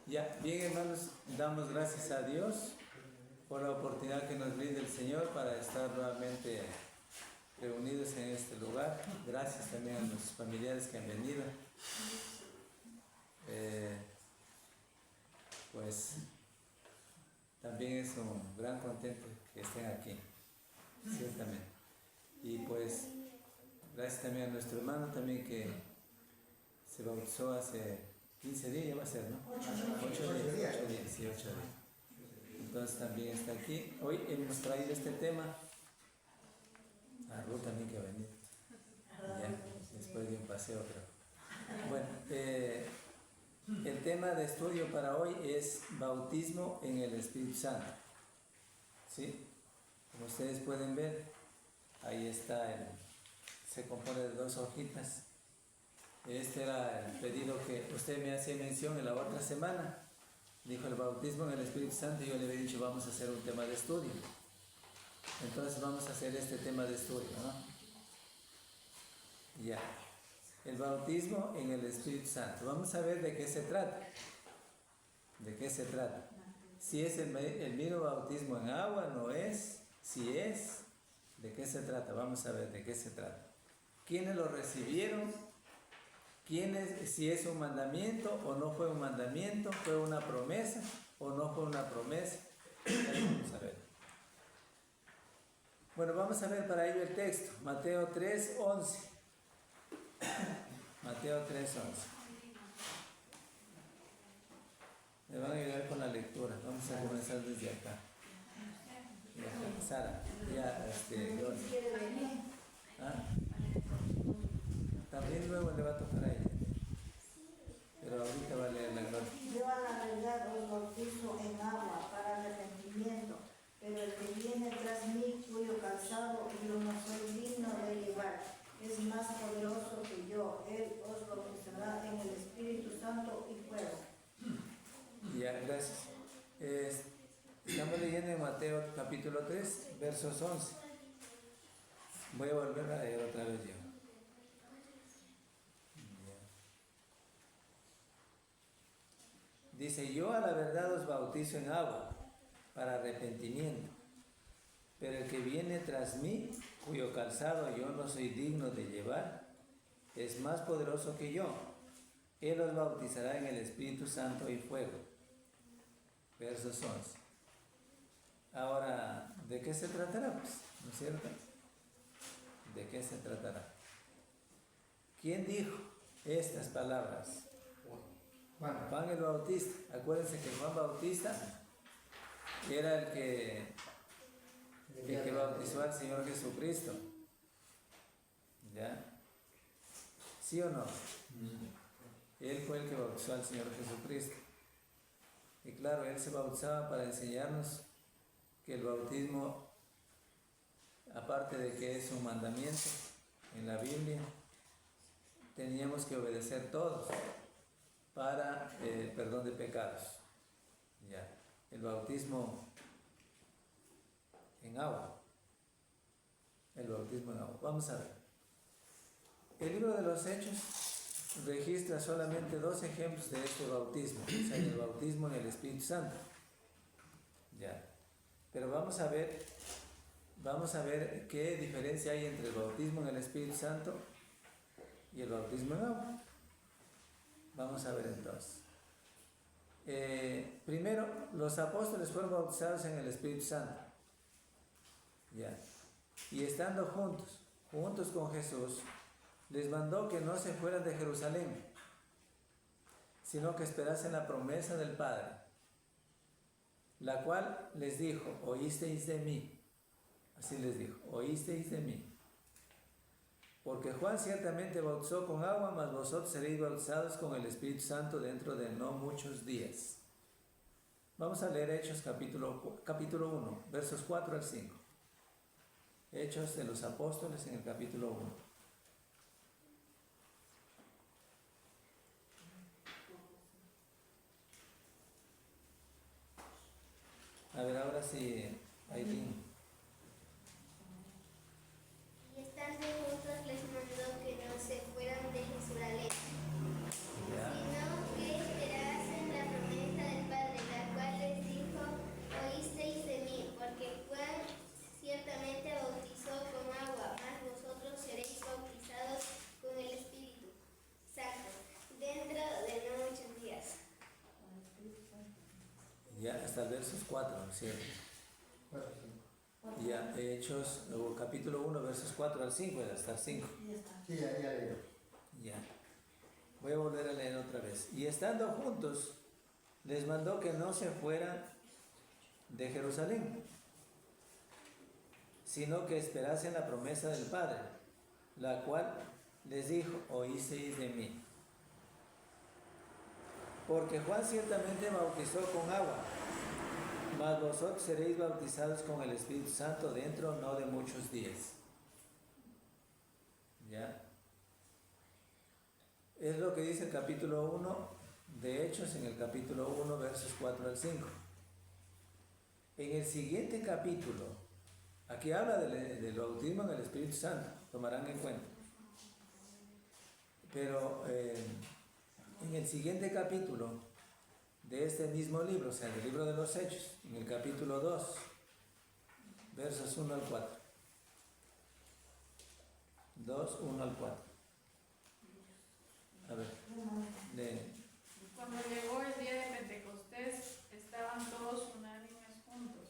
Ya, bien hermanos, damos gracias a Dios por la oportunidad que nos brinda el Señor para estar nuevamente reunidos en este lugar. Gracias también a los familiares que han venido. Pues también es un gran contento que estén aquí, ciertamente. Y pues gracias también a nuestro hermano también que se bautizó hace 15 días, ya va a ser, ¿no? 8 días, 8 días. Entonces también está aquí. Hoy hemos traído este tema. A Ruth también que ha venido. Ya, después de un paseo, creo. Bueno, el tema de estudio para hoy es bautismo en el Espíritu Santo. ¿Sí? Como ustedes pueden ver, ahí está, se compone de 2 hojitas. Este era el pedido que usted me hacía mención en la otra semana. Dijo el bautismo en el Espíritu Santo y yo le había dicho vamos a hacer un tema de estudio. Entonces vamos a hacer este tema de estudio, ¿no? Ya. El bautismo en el Espíritu Santo. Vamos a ver de qué se trata. ¿De qué se trata? Si es el mismo bautismo en agua, no es. Si es, ¿de qué se trata? Vamos a ver de qué se trata. ¿Quiénes lo recibieron? Si es un mandamiento o no fue un mandamiento, fue una promesa o no fue una promesa. Vamos a ver. Bueno, vamos a ver para ello el texto. Mateo 3:11. Mateo 3:11. Me van a ayudar con la lectura. Vamos a comenzar desde acá. Ya, Sara, ya, ¿Ah? También luego le va a tocar a ella. Pero ahorita va a leer la gloria. Yo a la verdad os bautizo en agua para arrepentimiento, pero el que viene tras mí, cuyo calzado yo no soy digno de llevar, es más poderoso que yo. Él os bautizará en el Espíritu Santo y fuego. Ya, gracias. Estamos leyendo en Mateo capítulo 3, versos 11. Voy a volver a leer otra vez yo. Dice, yo a la verdad os bautizo en agua para arrepentimiento, pero el que viene tras mí, cuyo calzado yo no soy digno de llevar, es más poderoso que yo. Él os bautizará en el Espíritu Santo y fuego. Versos 11. Ahora, ¿de qué se tratará? Pues, ¿no es cierto? ¿De qué se tratará? ¿Quién dijo estas palabras? Juan el Bautista. Acuérdense que Juan Bautista era el que bautizó al Señor Jesucristo. ¿Ya? ¿Sí o no? Él fue el que bautizó al Señor Jesucristo. Y claro, él se bautizaba para enseñarnos que el bautismo, aparte de que es un mandamiento en la Biblia, teníamos que obedecer todos para el perdón de pecados. Ya. El bautismo en agua. El bautismo en agua. Vamos a ver. El libro de los Hechos registra solamente 2 ejemplos de este bautismo, o sea, el bautismo en el Espíritu Santo. Ya. Pero vamos a ver qué diferencia hay entre el bautismo en el Espíritu Santo y el bautismo en agua. Vamos a ver entonces. Primero, los apóstoles fueron bautizados en el Espíritu Santo. Ya. Y estando juntos con Jesús, les mandó que no se fueran de Jerusalén, sino que esperasen la promesa del Padre, la cual les dijo, oísteis de mí. Así les dijo, oísteis de mí. Porque Juan ciertamente bautizó con agua, mas vosotros seréis bautizados con el Espíritu Santo dentro de no muchos días. Vamos a leer Hechos capítulo 1, versos 4 al 5. Hechos de los Apóstoles en el capítulo 1. A ver, ahora sí, Aileen. Y estando juntos les mandó que no se fueran de Jerusalén, Ya. sino que esperasen la promesa hasta el versos 4, ¿cierto? 4, 5. Ya, Hechos, capítulo 1, versos 4 al 5, hasta el 5. Ya está. Sí, ya leo. Ya. Voy a volver a leer otra vez. Y estando juntos, les mandó que no se fueran de Jerusalén, sino que esperasen la promesa del Padre, la cual les dijo: oísteis de mí. Porque Juan ciertamente bautizó con agua, mas vosotros seréis bautizados con el Espíritu Santo dentro no de muchos días. ¿Ya? Es lo que dice el capítulo 1 de Hechos, en el capítulo 1, versos 4 al 5. En el siguiente capítulo, aquí habla del bautismo en el Espíritu Santo, tomarán en cuenta. Pero en el siguiente capítulo de este mismo libro, o sea, del libro de los Hechos, en el capítulo 2, versos 1 al 4. 2, 1 al 4. A ver, lee. Cuando llegó el día de Pentecostés, estaban todos unánimes juntos,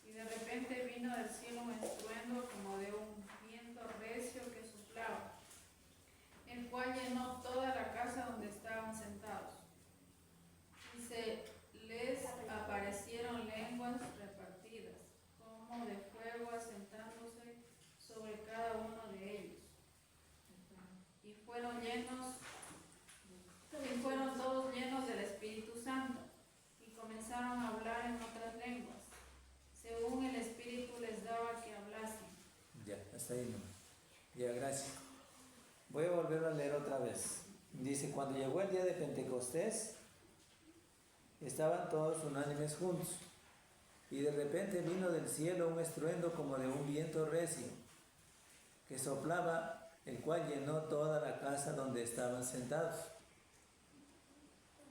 y de repente vino del cielo un estruendo como de un viento recio que soplaba, el cual llenó toda la casa donde estaban sentados. Y se les aparecieron lenguas repartidas, como de fuego, asentándose sobre cada uno de ellos. Y fueron todos llenos del Espíritu Santo, y comenzaron a hablar en otras lenguas, según el Espíritu les daba que hablasen. Ya, hasta ahí nomás. Ya, gracias. Voy a volver a leer otra vez. Dice: cuando llegó el día de Pentecostés, estaban todos unánimes juntos, y de repente vino del cielo un estruendo como de un viento recio, que soplaba, el cual llenó toda la casa donde estaban sentados.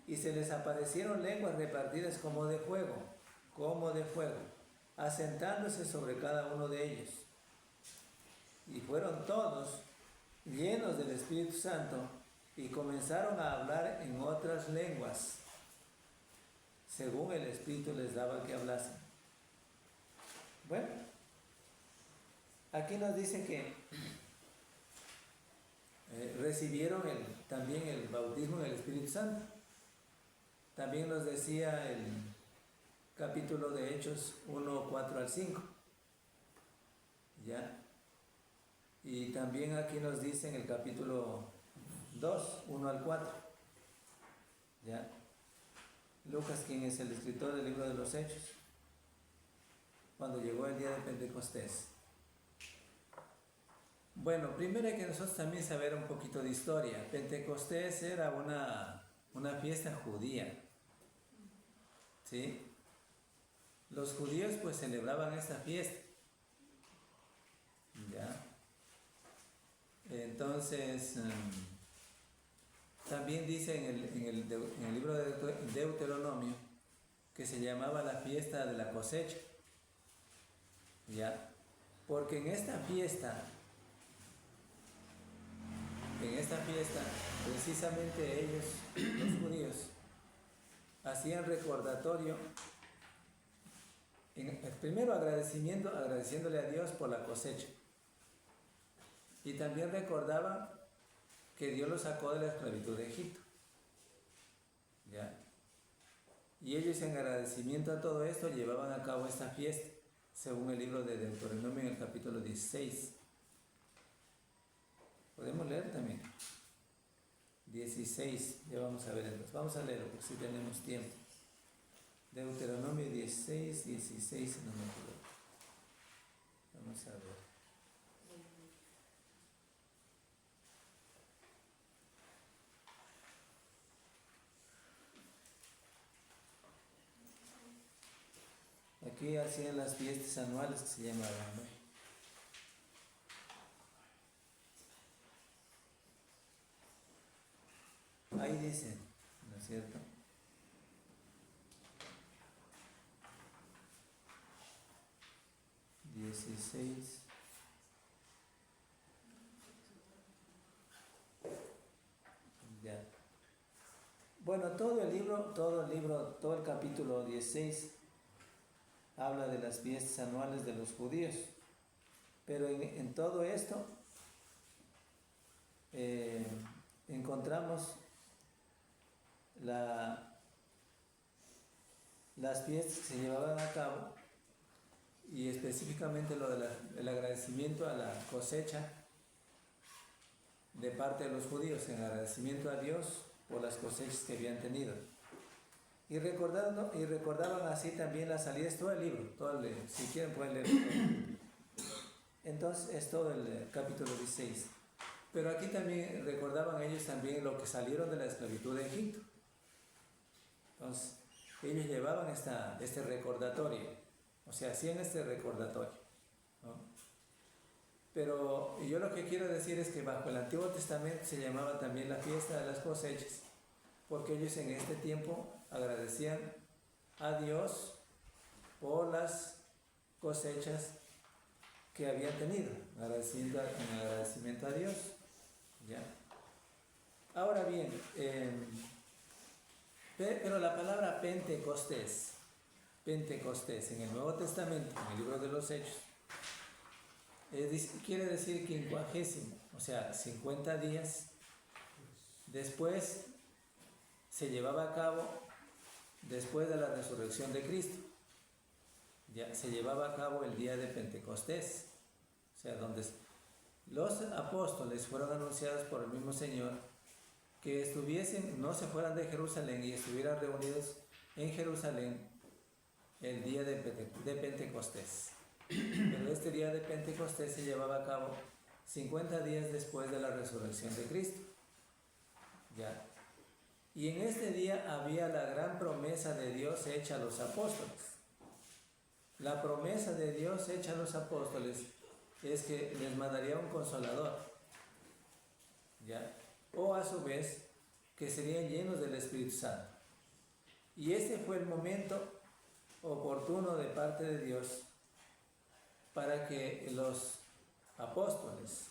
Y se les aparecieron lenguas repartidas como de fuego, asentándose sobre cada uno de ellos. Y fueron todos llenos del Espíritu Santo, y comenzaron a hablar en otras lenguas, según el Espíritu les daba que hablasen. Bueno, aquí nos dice que recibieron también el bautismo en el Espíritu Santo. También nos decía el capítulo de Hechos 1, 4 al 5. ¿Ya? Y también aquí nos dice en el capítulo 2, 1 al 4. ¿Ya? Lucas, quien es el escritor del libro de los Hechos, cuando llegó el día de Pentecostés. Bueno, primero hay que nosotros también saber un poquito de historia. Pentecostés era una fiesta judía, ¿sí? Los judíos pues celebraban esta fiesta, ¿ya? Entonces, también dice en el libro de Deuteronomio que se llamaba la fiesta de la cosecha, ¿ya? Porque en esta fiesta, precisamente ellos, los judíos, hacían recordatorio, primero agradeciéndole a Dios por la cosecha, y también recordaban que Dios los sacó de la esclavitud de Egipto, ¿ya? Y ellos, en agradecimiento a todo esto, llevaban a cabo esta fiesta, según el libro de Deuteronomio en el capítulo 16. Podemos leer también 16, ya vamos a ver, vamos a leerlo por si tenemos tiempo. Deuteronomio 16, 16, si no me acuerdo. Vamos a ver. Aquí hacían las fiestas anuales que se llamaban, ¿no? Ahí dice, ¿no es cierto? Dieciséis. Ya. Bueno, todo el capítulo 16 habla de las fiestas anuales de los judíos. Pero en todo esto encontramos las fiestas que se llevaban a cabo, y específicamente lo del agradecimiento a la cosecha de parte de los judíos, en agradecimiento a Dios por las cosechas que habían tenido. Y recordaban así también la salida, es todo el libro, si quieren pueden leer todo. Entonces es todo el capítulo 16. Pero aquí también recordaban ellos también lo que salieron de la esclavitud de Egipto. Entonces ellos llevaban este recordatorio, o sea, hacían este recordatorio, ¿no? Pero yo lo que quiero decir es que bajo el Antiguo Testamento se llamaba también la fiesta de las cosechas, porque ellos en este tiempo agradecían a Dios por las cosechas que habían tenido, en agradecimiento a Dios. ¿Ya? Ahora bien, pero la palabra Pentecostés en el Nuevo Testamento, en el libro de los Hechos, quiere decir 50, o sea, 50 días después se llevaba a cabo, después de la resurrección de Cristo. Ya se llevaba a cabo el día de Pentecostés, o sea, donde los apóstoles fueron anunciados por el mismo Señor que no se fueran de Jerusalén y estuvieran reunidos en Jerusalén el día de Pentecostés. Pero este día de Pentecostés se llevaba a cabo 50 días después de la resurrección de Cristo. ¿Ya? Y en este día había la gran promesa de Dios hecha a los apóstoles. La promesa de Dios hecha a los apóstoles es que les mandaría un consolador, ¿ya? O a su vez que serían llenos del Espíritu Santo. Y este fue el momento oportuno de parte de Dios para que los apóstoles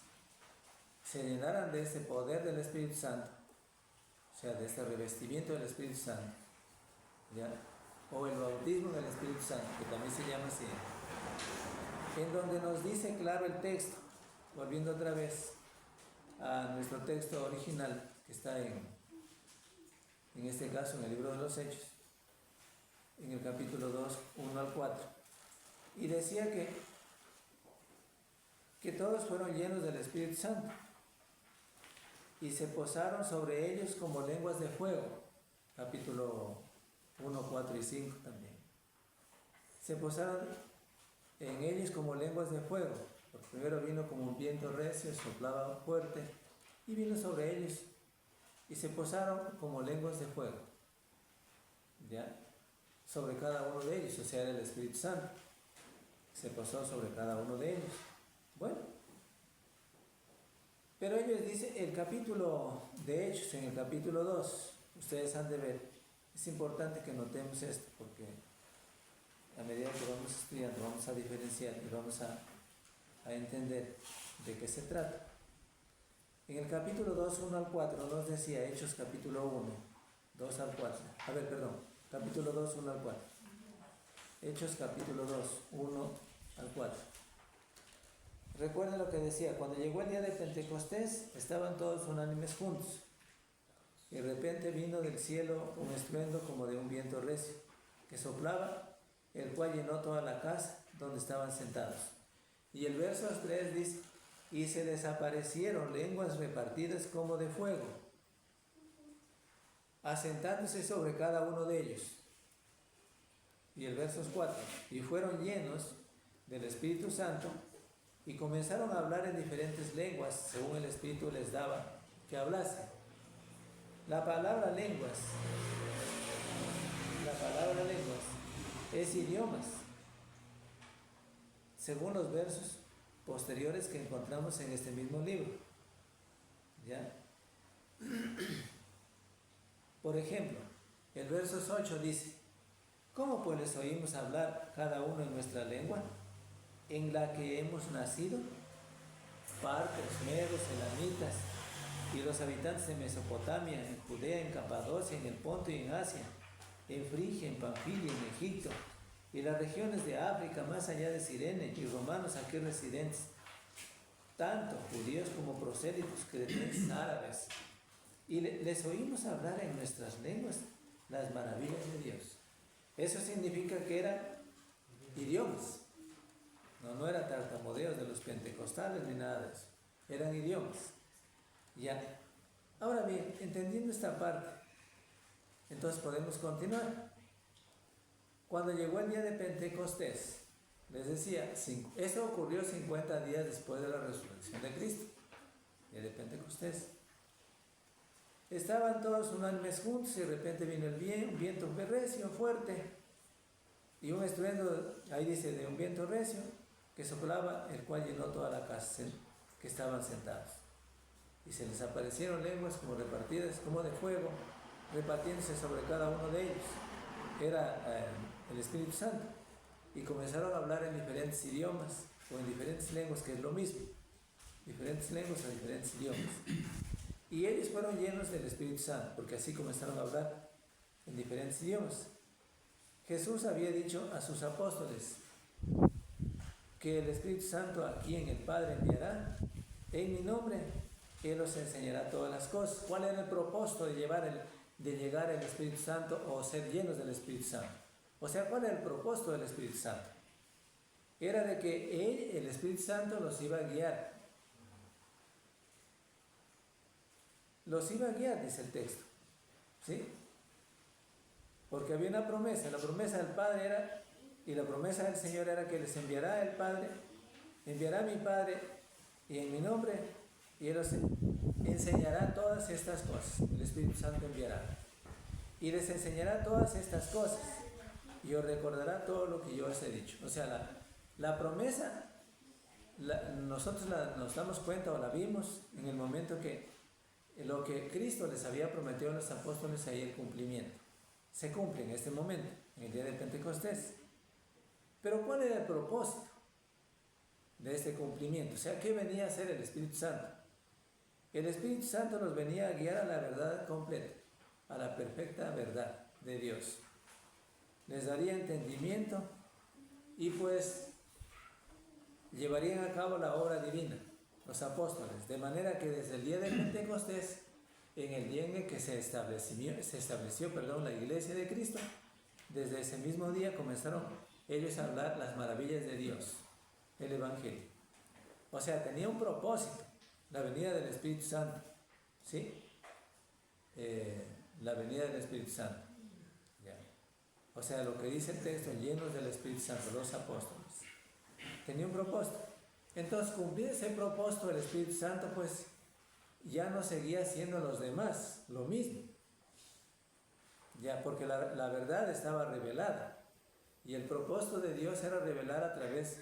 se llenaran de este poder del Espíritu Santo, o sea, de este revestimiento del Espíritu Santo, ¿ya? O el bautismo del Espíritu Santo, que también se llama así, en donde nos dice claro el texto, volviendo otra vez a nuestro texto original, que está en este caso en el libro de los Hechos, en el capítulo 2, 1 al 4, y decía que todos fueron llenos del Espíritu Santo, y se posaron sobre ellos como lenguas de fuego, capítulo 1, 4 y 5 también. Se posaron en ellos como lenguas de fuego. Por primero vino como un viento recio, soplaba fuerte, y vino sobre ellos, y se posaron como lenguas de fuego, ¿ya? Sobre cada uno de ellos, o sea, era el Espíritu Santo. Se posó sobre cada uno de ellos. Bueno, pero ellos dicen, el capítulo de Hechos, en el capítulo 2, ustedes han de ver, es importante que notemos esto, porque a medida que vamos estudiando, vamos a diferenciar y vamos a entender de qué se trata. En el capítulo 2, 1 al 4, nos decía Hechos capítulo 1, 2 al 4. Capítulo 2, 1 al 4. Hechos capítulo 2, 1 al 4. Recuerden lo que decía, cuando llegó el día de Pentecostés, estaban todos unánimes juntos. Y de repente vino del cielo un estruendo como de un viento recio, que soplaba, el cual llenó toda la casa donde estaban sentados. Y el verso 3 dice, y se desaparecieron lenguas repartidas como de fuego, asentándose sobre cada uno de ellos. Y el verso 4, y fueron llenos del Espíritu Santo, y comenzaron a hablar en diferentes lenguas, según el Espíritu les daba que hablasen. La palabra lenguas es idiomas, según los versos posteriores que encontramos en este mismo libro. ¿Ya? Por ejemplo, el verso 8 dice, ¿cómo pues les oímos hablar cada uno en nuestra lengua, en la que hemos nacido? Partos, medos, elamitas, y los habitantes de Mesopotamia, en Judea, en Capadocia, en el Ponto y en Asia, en Frigia, en Panfilia, en Egipto, y las regiones de África, más allá de Cirene, y romanos aquí residentes, tanto judíos como prosélitos, cretenses, árabes, y les oímos hablar en nuestras lenguas las maravillas de Dios. Eso significa que eran idiomas. No eran tartamudeos de los pentecostales ni nada de eso. Eran idiomas. Ya. Ahora bien, entendiendo esta parte, entonces podemos continuar. Cuando llegó el día de Pentecostés, les decía, esto ocurrió 50 días después de la resurrección de Cristo, día de Pentecostés. Estaban todos unánimes juntos y de repente vino un viento recio, fuerte, y un estruendo, ahí dice, de un viento recio, que soplaba, el cual llenó toda la casa que estaban sentados. Y se les aparecieron lenguas como repartidas, como de fuego, repartiéndose sobre cada uno de ellos. Era el Espíritu Santo. Y comenzaron a hablar en diferentes idiomas, o en diferentes lenguas, que es lo mismo. Diferentes lenguas o diferentes idiomas. Y ellos fueron llenos del Espíritu Santo, porque así comenzaron a hablar en diferentes idiomas. Jesús había dicho a sus apóstoles que el Espíritu Santo a quien el Padre enviará en mi nombre, Él os enseñará todas las cosas. ¿Cuál era el propósito de llegar el Espíritu Santo o ser llenos del Espíritu Santo? O sea, ¿cuál era el propósito del Espíritu Santo? Era de que el Espíritu Santo los iba a guiar. Los iba a guiar, dice el texto. ¿Sí? Porque había una promesa. La promesa del Padre era, y la promesa del Señor era que les enviará el Padre, enviará a mi Padre y en mi nombre, y Él os enseñará todas estas cosas. El Espíritu Santo enviará. Y les enseñará todas estas cosas. Y os recordará todo lo que yo os he dicho. O sea, la promesa, nosotros nos damos cuenta o la vimos en el momento que lo que Cristo les había prometido a los apóstoles, ahí el cumplimiento. Se cumple en este momento, en el día de Pentecostés. Pero ¿cuál era el propósito de este cumplimiento? O sea, ¿qué venía a hacer el Espíritu Santo? El Espíritu Santo nos venía a guiar a la verdad completa, a la perfecta verdad de Dios. Les daría entendimiento y pues llevarían a cabo la obra divina, los apóstoles, de manera que desde el día de Pentecostés, en el día en el que se estableció la iglesia de Cristo, desde ese mismo día comenzaron ellos a hablar las maravillas de Dios, el Evangelio. O sea, tenía un propósito, la venida del Espíritu Santo, ¿sí? La venida del Espíritu Santo. Ya. O sea, lo que dice el texto, llenos del Espíritu Santo, los apóstoles. Tenía un propósito. Entonces, cumplir ese propósito del Espíritu Santo, pues, ya no seguía haciendo los demás lo mismo. Ya, porque la verdad estaba revelada. Y el propósito de Dios era revelar a través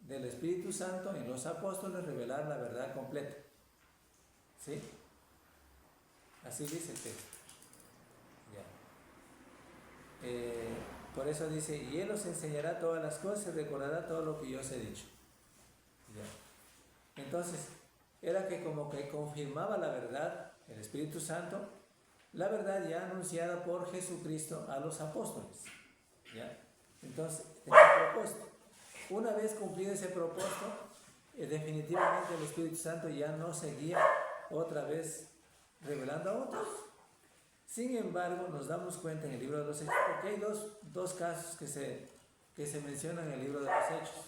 del Espíritu Santo en los apóstoles, revelar la verdad completa. ¿Sí? Así dice el texto. Ya. Por eso dice, y Él os enseñará todas las cosas y recordará todo lo que yo os he dicho. Ya. Entonces, era que como que confirmaba la verdad, el Espíritu Santo, la verdad ya anunciada por Jesucristo a los apóstoles. ¿Ya? Entonces, ese propósito. Una vez cumplido ese propósito, definitivamente el Espíritu Santo ya no seguía otra vez revelando a otros. Sin embargo, nos damos cuenta en el libro de los Hechos, porque hay dos casos que se mencionan en el libro de los Hechos,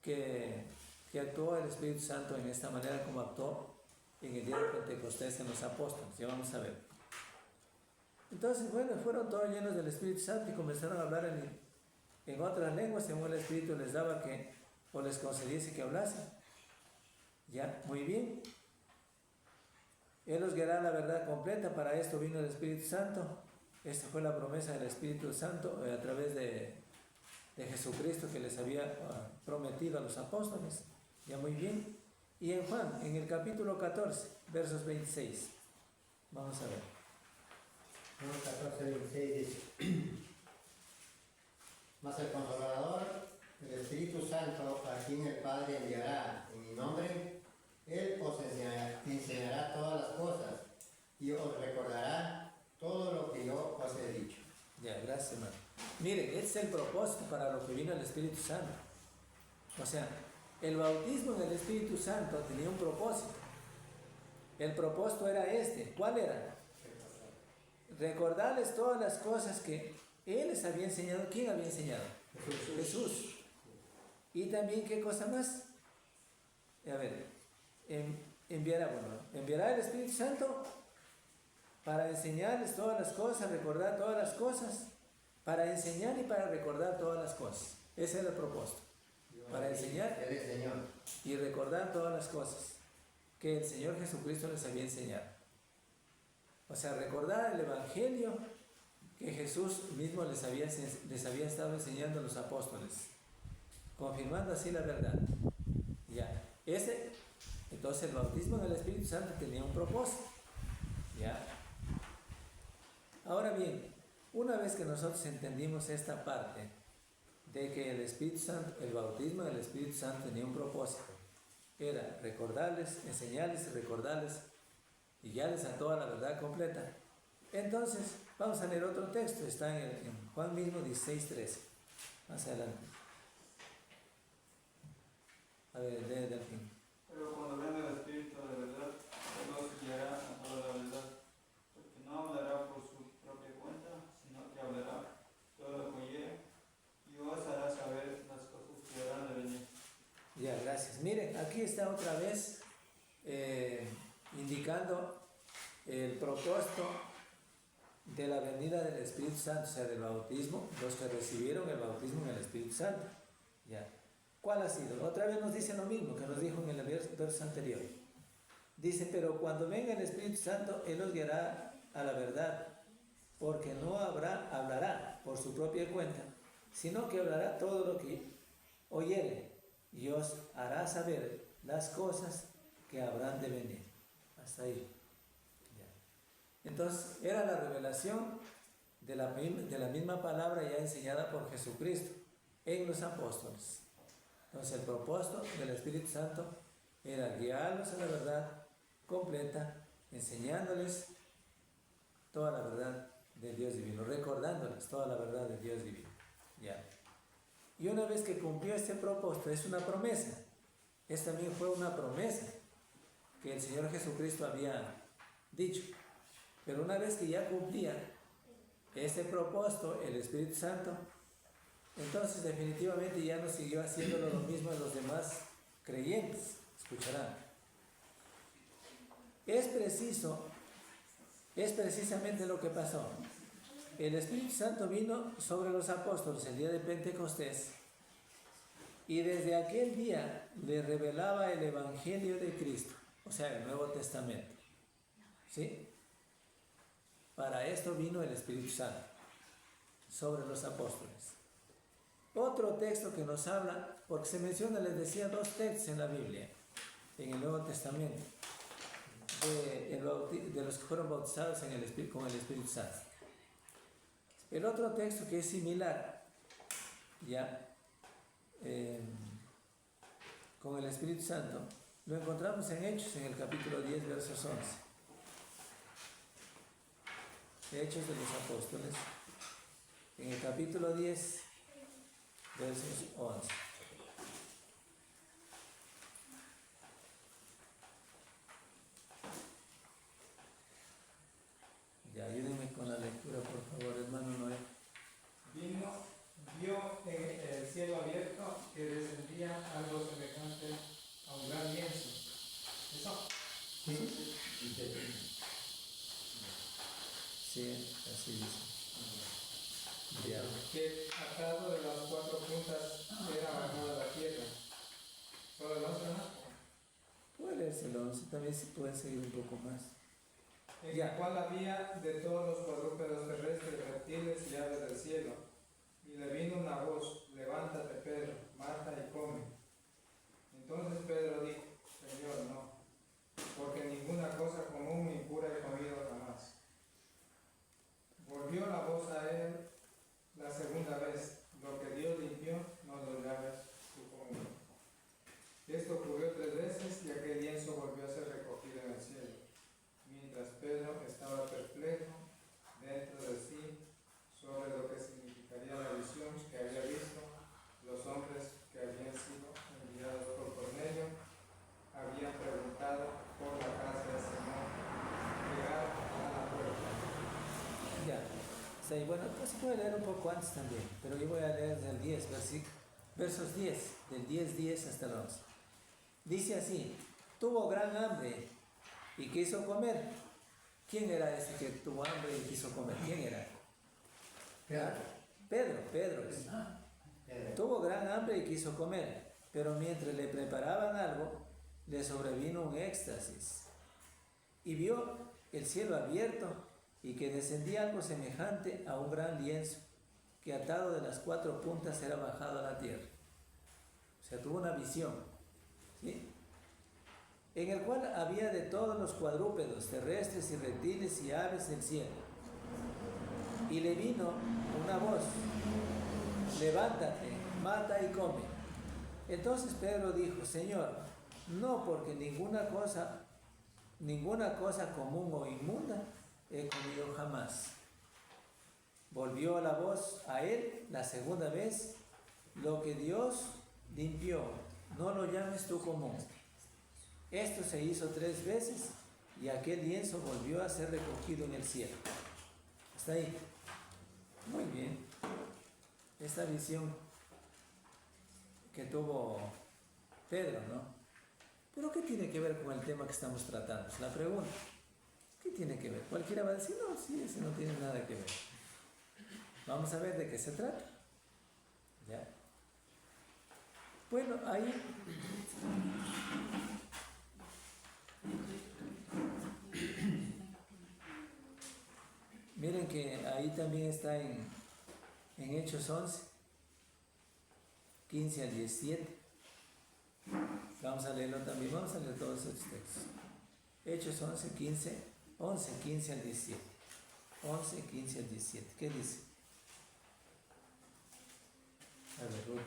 que actuó el Espíritu Santo en esta manera como actuó en el día de Pentecostés en los apóstoles. Ya vamos a ver. Entonces, bueno, fueron todos llenos del Espíritu Santo y comenzaron a hablar en otras lenguas, según el Espíritu les daba o les concediese que hablasen. Ya, muy bien. Él os guiará la verdad completa, para esto vino el Espíritu Santo. Esta fue la promesa del Espíritu Santo a través de Jesucristo que les había prometido a los apóstoles. Ya, muy bien. Y en Juan, en el capítulo 14, versos 26. Vamos a ver. Juan 14, 26 dice: Mas el Consolador, el Espíritu Santo, a quien el Padre enviará en mi nombre, Él os enseñará todas las cosas y os recordará todo lo que yo os he dicho. Ya, gracias, hermano. Miren, este es el propósito para lo que vino el Espíritu Santo. O sea, el bautismo en el Espíritu Santo tenía un propósito. El propósito era este. ¿Cuál era? Recordarles todas las cosas que Él les había enseñado. ¿Quién había enseñado? Jesús. Y también, ¿qué cosa más? A ver, enviará el Espíritu Santo para enseñarles todas las cosas, recordar todas las cosas, para enseñar y para recordar todas las cosas. Ese era el propósito. Para enseñar y recordar todas las cosas que el Señor Jesucristo les había enseñado. O sea, recordar el Evangelio que Jesús mismo les había estado enseñando a los apóstoles, confirmando así la verdad. Ya, entonces el bautismo en el Espíritu Santo tenía un propósito. Ya. Ahora bien, una vez que nosotros entendimos esta parte de que el Espíritu Santo, el bautismo del Espíritu Santo tenía un propósito, era recordarles, enseñarles y recordarles y guiarles a toda la verdad completa. Entonces, vamos a leer otro texto, está en Juan mismo 16:13. Más adelante. A ver, lee del fin. Pero cuando venga el Espíritu de verdad, Él los guiará a toda la verdad, porque no hablará por su propia cuenta, sino que hablará todo lo que oyere y os hará saber las cosas que habrán de venir. Ya, gracias. Miren, aquí está otra vez indicando el propósito de la venida del Espíritu Santo, o sea, del bautismo, los que recibieron el bautismo en el Espíritu Santo. Ya. ¿Cuál ha sido? Otra vez nos dice lo mismo que nos dijo en el verso anterior. Dice, pero cuando venga el Espíritu Santo, Él os guiará a la verdad, porque no hablará por su propia cuenta, sino que hablará todo lo que oyere y os hará saber las cosas que habrán de venir. Hasta ahí. Ya. Entonces, era la revelación de la misma palabra ya enseñada por Jesucristo en los apóstoles. Entonces, el propósito del Espíritu Santo era guiarlos a la verdad completa, enseñándoles toda la verdad del Dios divino, recordándoles toda la verdad del Dios divino. Ya. Y una vez que cumplió este propósito, es una promesa. Esta también fue una promesa que el Señor Jesucristo había dicho. Pero una vez que ya cumplía este propósito, el Espíritu Santo, entonces definitivamente ya no siguió haciéndolo lo mismo en los demás creyentes. Escucharán. Es precisamente lo que pasó. El Espíritu Santo vino sobre los apóstoles el día de Pentecostés y desde aquel día le revelaba el Evangelio de Cristo, o sea, el Nuevo Testamento. ¿Sí? Para esto vino el Espíritu Santo sobre los apóstoles. Otro texto que nos habla, porque se menciona, les decía, 2 textos en la Biblia, en el Nuevo Testamento, de los que fueron bautizados con el Espíritu Santo. El otro texto que es similar, ya, con el Espíritu Santo, lo encontramos en Hechos, en el capítulo 10, versos 11. Hechos de los Apóstoles, en el capítulo 10, versos 11. Ya, ayúdenme con la lectura, por favor, hermano Noé. Vio en el cielo abierto que descendía algo semejante a un gran lienzo. ¿Eso? Sí. Sí, así dice. Ya. Que atado de las 4 puntas era bajado a la tierra. ¿Solo el 11, no? Puede ser el 11, también se puede seguir un poco más. En el cual había de todos los cuadrúpedos terrestres, reptiles y aves del cielo. Y le vino una voz: levántate, Pedro, mata y come. Entonces Pedro dijo: Señor, no, porque ninguna cosa común ni impura he comido jamás. Volvió la voz a él la segunda vez: lo que Dios limpió, no lo llames tu común. Esto ocurrió 3 veces y aquel lienzo volvió a ser recogido en el cielo. Mientras Pedro estaba perplejo dentro de sí sobre lo que significaría la visión Sí, bueno, pues voy a leer un poco antes también, pero yo voy a leer del 10, versos 10, del 10 hasta el 11. Dice así: tuvo gran hambre y quiso comer. ¿Quién era ese que tuvo hambre y quiso comer? ¿Quién era? Pedro. Tuvo gran hambre y quiso comer, pero mientras le preparaban algo, le sobrevino un éxtasis. Y vio el cielo abierto y que descendía algo semejante a un gran lienzo, que atado de las 4 puntas era bajado a la tierra. O sea, tuvo una visión, ¿sí? En el cual había de todos los cuadrúpedos, terrestres y reptiles y aves del cielo. Y le vino una voz: levántate, mata y come. Entonces Pedro dijo: Señor, no, porque ninguna cosa común o inmunda he comido jamás. Volvió la voz a él la segunda vez: lo que Dios limpió, no lo llames tú común. Esto se hizo 3 veces y aquel lienzo volvió a ser recogido en el cielo. ¿Está ahí? Muy bien. Esta visión que tuvo Pedro, ¿no? Pero ¿qué tiene que ver con el tema que estamos tratando? Es la pregunta. ¿Qué tiene que ver? Cualquiera va a decir: no, sí, ese no tiene nada que ver. Vamos a ver de qué se trata. ¿Ya? Bueno, ahí miren que ahí también está en Hechos 11, 15 al 17. Vamos a leerlo también, vamos a leer todos estos textos. Hechos 11, 15 al 17. 11, 15 al 17. ¿Qué dice? A ver, Ruth.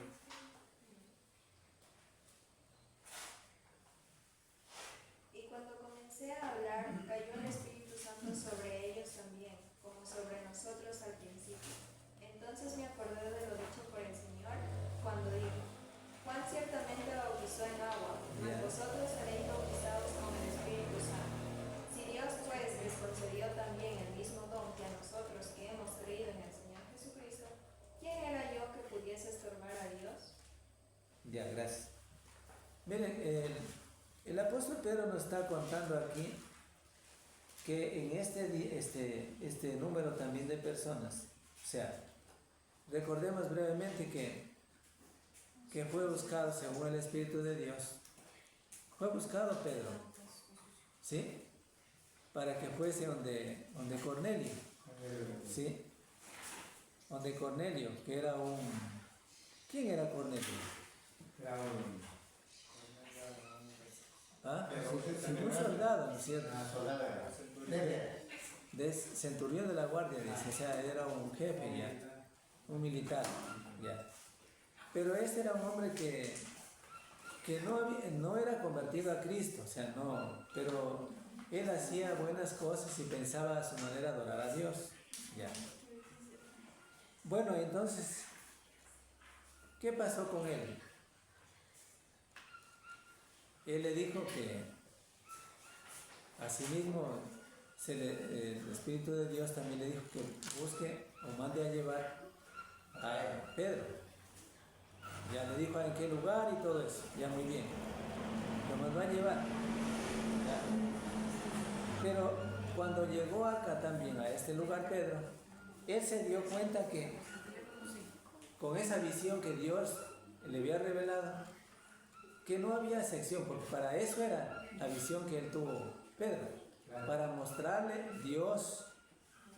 Y cuando comencé a hablar, cayó el Espíritu Santo sobre ellos también, como sobre nosotros al principio. Entonces me acordé de lo dicho por el Señor cuando dijo: Juan ciertamente bautizó en agua, mas vosotros seréis bautizados con el Espíritu Santo. Si Dios pues les concedió también el mismo don que a nosotros que hemos creído en el Señor Jesucristo, ¿quién era yo que pudiese estorbar a Dios? Ya, gracias. Miren, el apóstol Pedro nos está contando aquí que en este número también de personas, o sea, recordemos brevemente que fue buscado según el Espíritu de Dios. Fue buscado Pedro, ¿sí? Para que fuese donde Cornelio, ¿sí? Donde Cornelio, que era un... ¿Quién era Cornelio? Era un... ¿Ah? Un soldado, ¿no es cierto? Una soldada. Centurión de la guardia, dice, o sea, era un jefe ya, un militar, ya. Pero este era un hombre que no era convertido a Cristo, o sea, no, pero él hacía buenas cosas y pensaba a su manera adorar a Dios, ya. Bueno, entonces, ¿qué pasó con él? Él le dijo que asimismo el Espíritu de Dios también le dijo que busque o mande a llevar a Pedro. Ya le dijo en qué lugar y todo eso, ya muy bien. Lo mandó a llevar. ¿Ya? Pero cuando llegó acá también, a este lugar Pedro, él se dio cuenta que con esa visión que Dios le había revelado, que no había sección, porque para eso era la visión que él tuvo Pedro, para mostrarle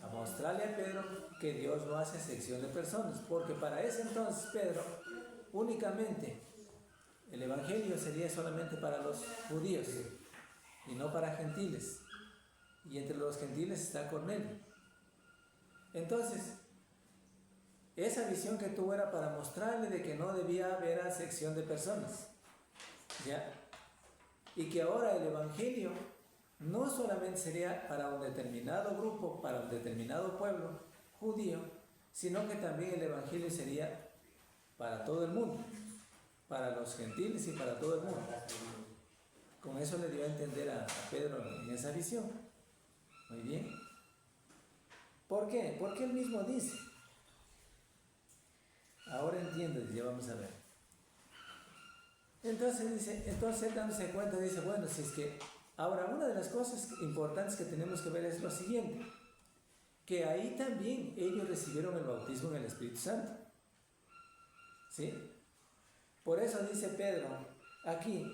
a Pedro que Dios no hace sección de personas, porque para ese entonces Pedro únicamente el evangelio sería solamente para los judíos y no para gentiles, y entre los gentiles está Cornelio. Entonces esa visión que tuvo era para mostrarle de que no debía haber acepción de personas, ¿ya? Y que ahora el evangelio no solamente sería para un determinado grupo, para un determinado pueblo judío, sino que también el evangelio sería para todo el mundo, para los gentiles y para todo el mundo. Con eso le dio a entender a Pedro en esa visión. Muy bien. ¿Por qué? Porque él mismo dice. Ahora entiendo, ya vamos a ver. Entonces dice, entonces dándose cuenta, dice, bueno, si es que ahora una de las cosas importantes que tenemos que ver es lo siguiente, que ahí también ellos recibieron el bautismo en el Espíritu Santo. ¿Sí? Por eso dice Pedro aquí,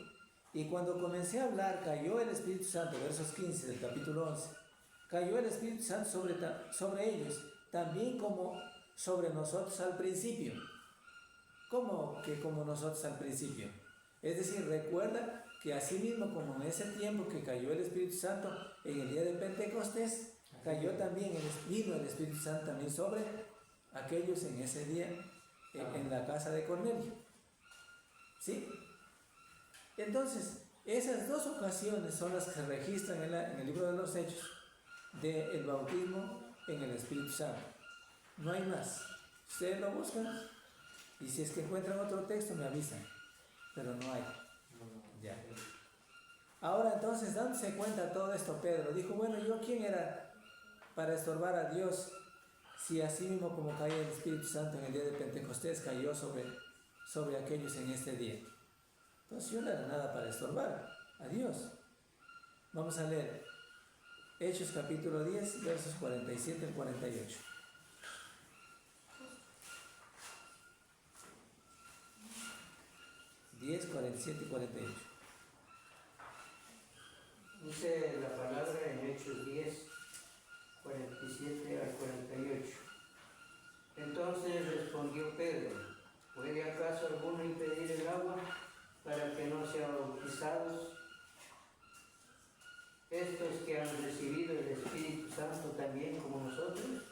y cuando comencé a hablar, cayó el Espíritu Santo, versos 15 del capítulo 11, cayó el Espíritu Santo sobre ellos, también como sobre nosotros al principio. ¿Cómo que como nosotros al principio? Es decir, recuerda que así mismo como en ese tiempo que cayó el Espíritu Santo en el día de Pentecostés, cayó también, vino el Espíritu Santo también sobre aquellos en ese día en la casa de Cornelio. ¿Sí? Entonces, esas dos ocasiones son las que se registran en el libro de los Hechos del bautismo en el Espíritu Santo. No hay más. Ustedes lo buscan y si es que encuentran otro texto me avisan, pero no hay. Ya. Ahora entonces, dándose cuenta de todo esto, Pedro dijo, bueno, ¿yo quién era para estorbar a Dios si así mismo como caía el Espíritu Santo en el día de Pentecostés, cayó sobre aquellos en este día? Entonces yo no era nada para estorbar a Dios. Vamos a leer Hechos capítulo 10, versos 47 al 48. Diez, 47 y 48. Dice la palabra en Hechos 10, 47 al 48. Entonces respondió Pedro, ¿puede acaso alguno impedir el agua para que no sean bautizados estos que han recibido el Espíritu Santo también como nosotros?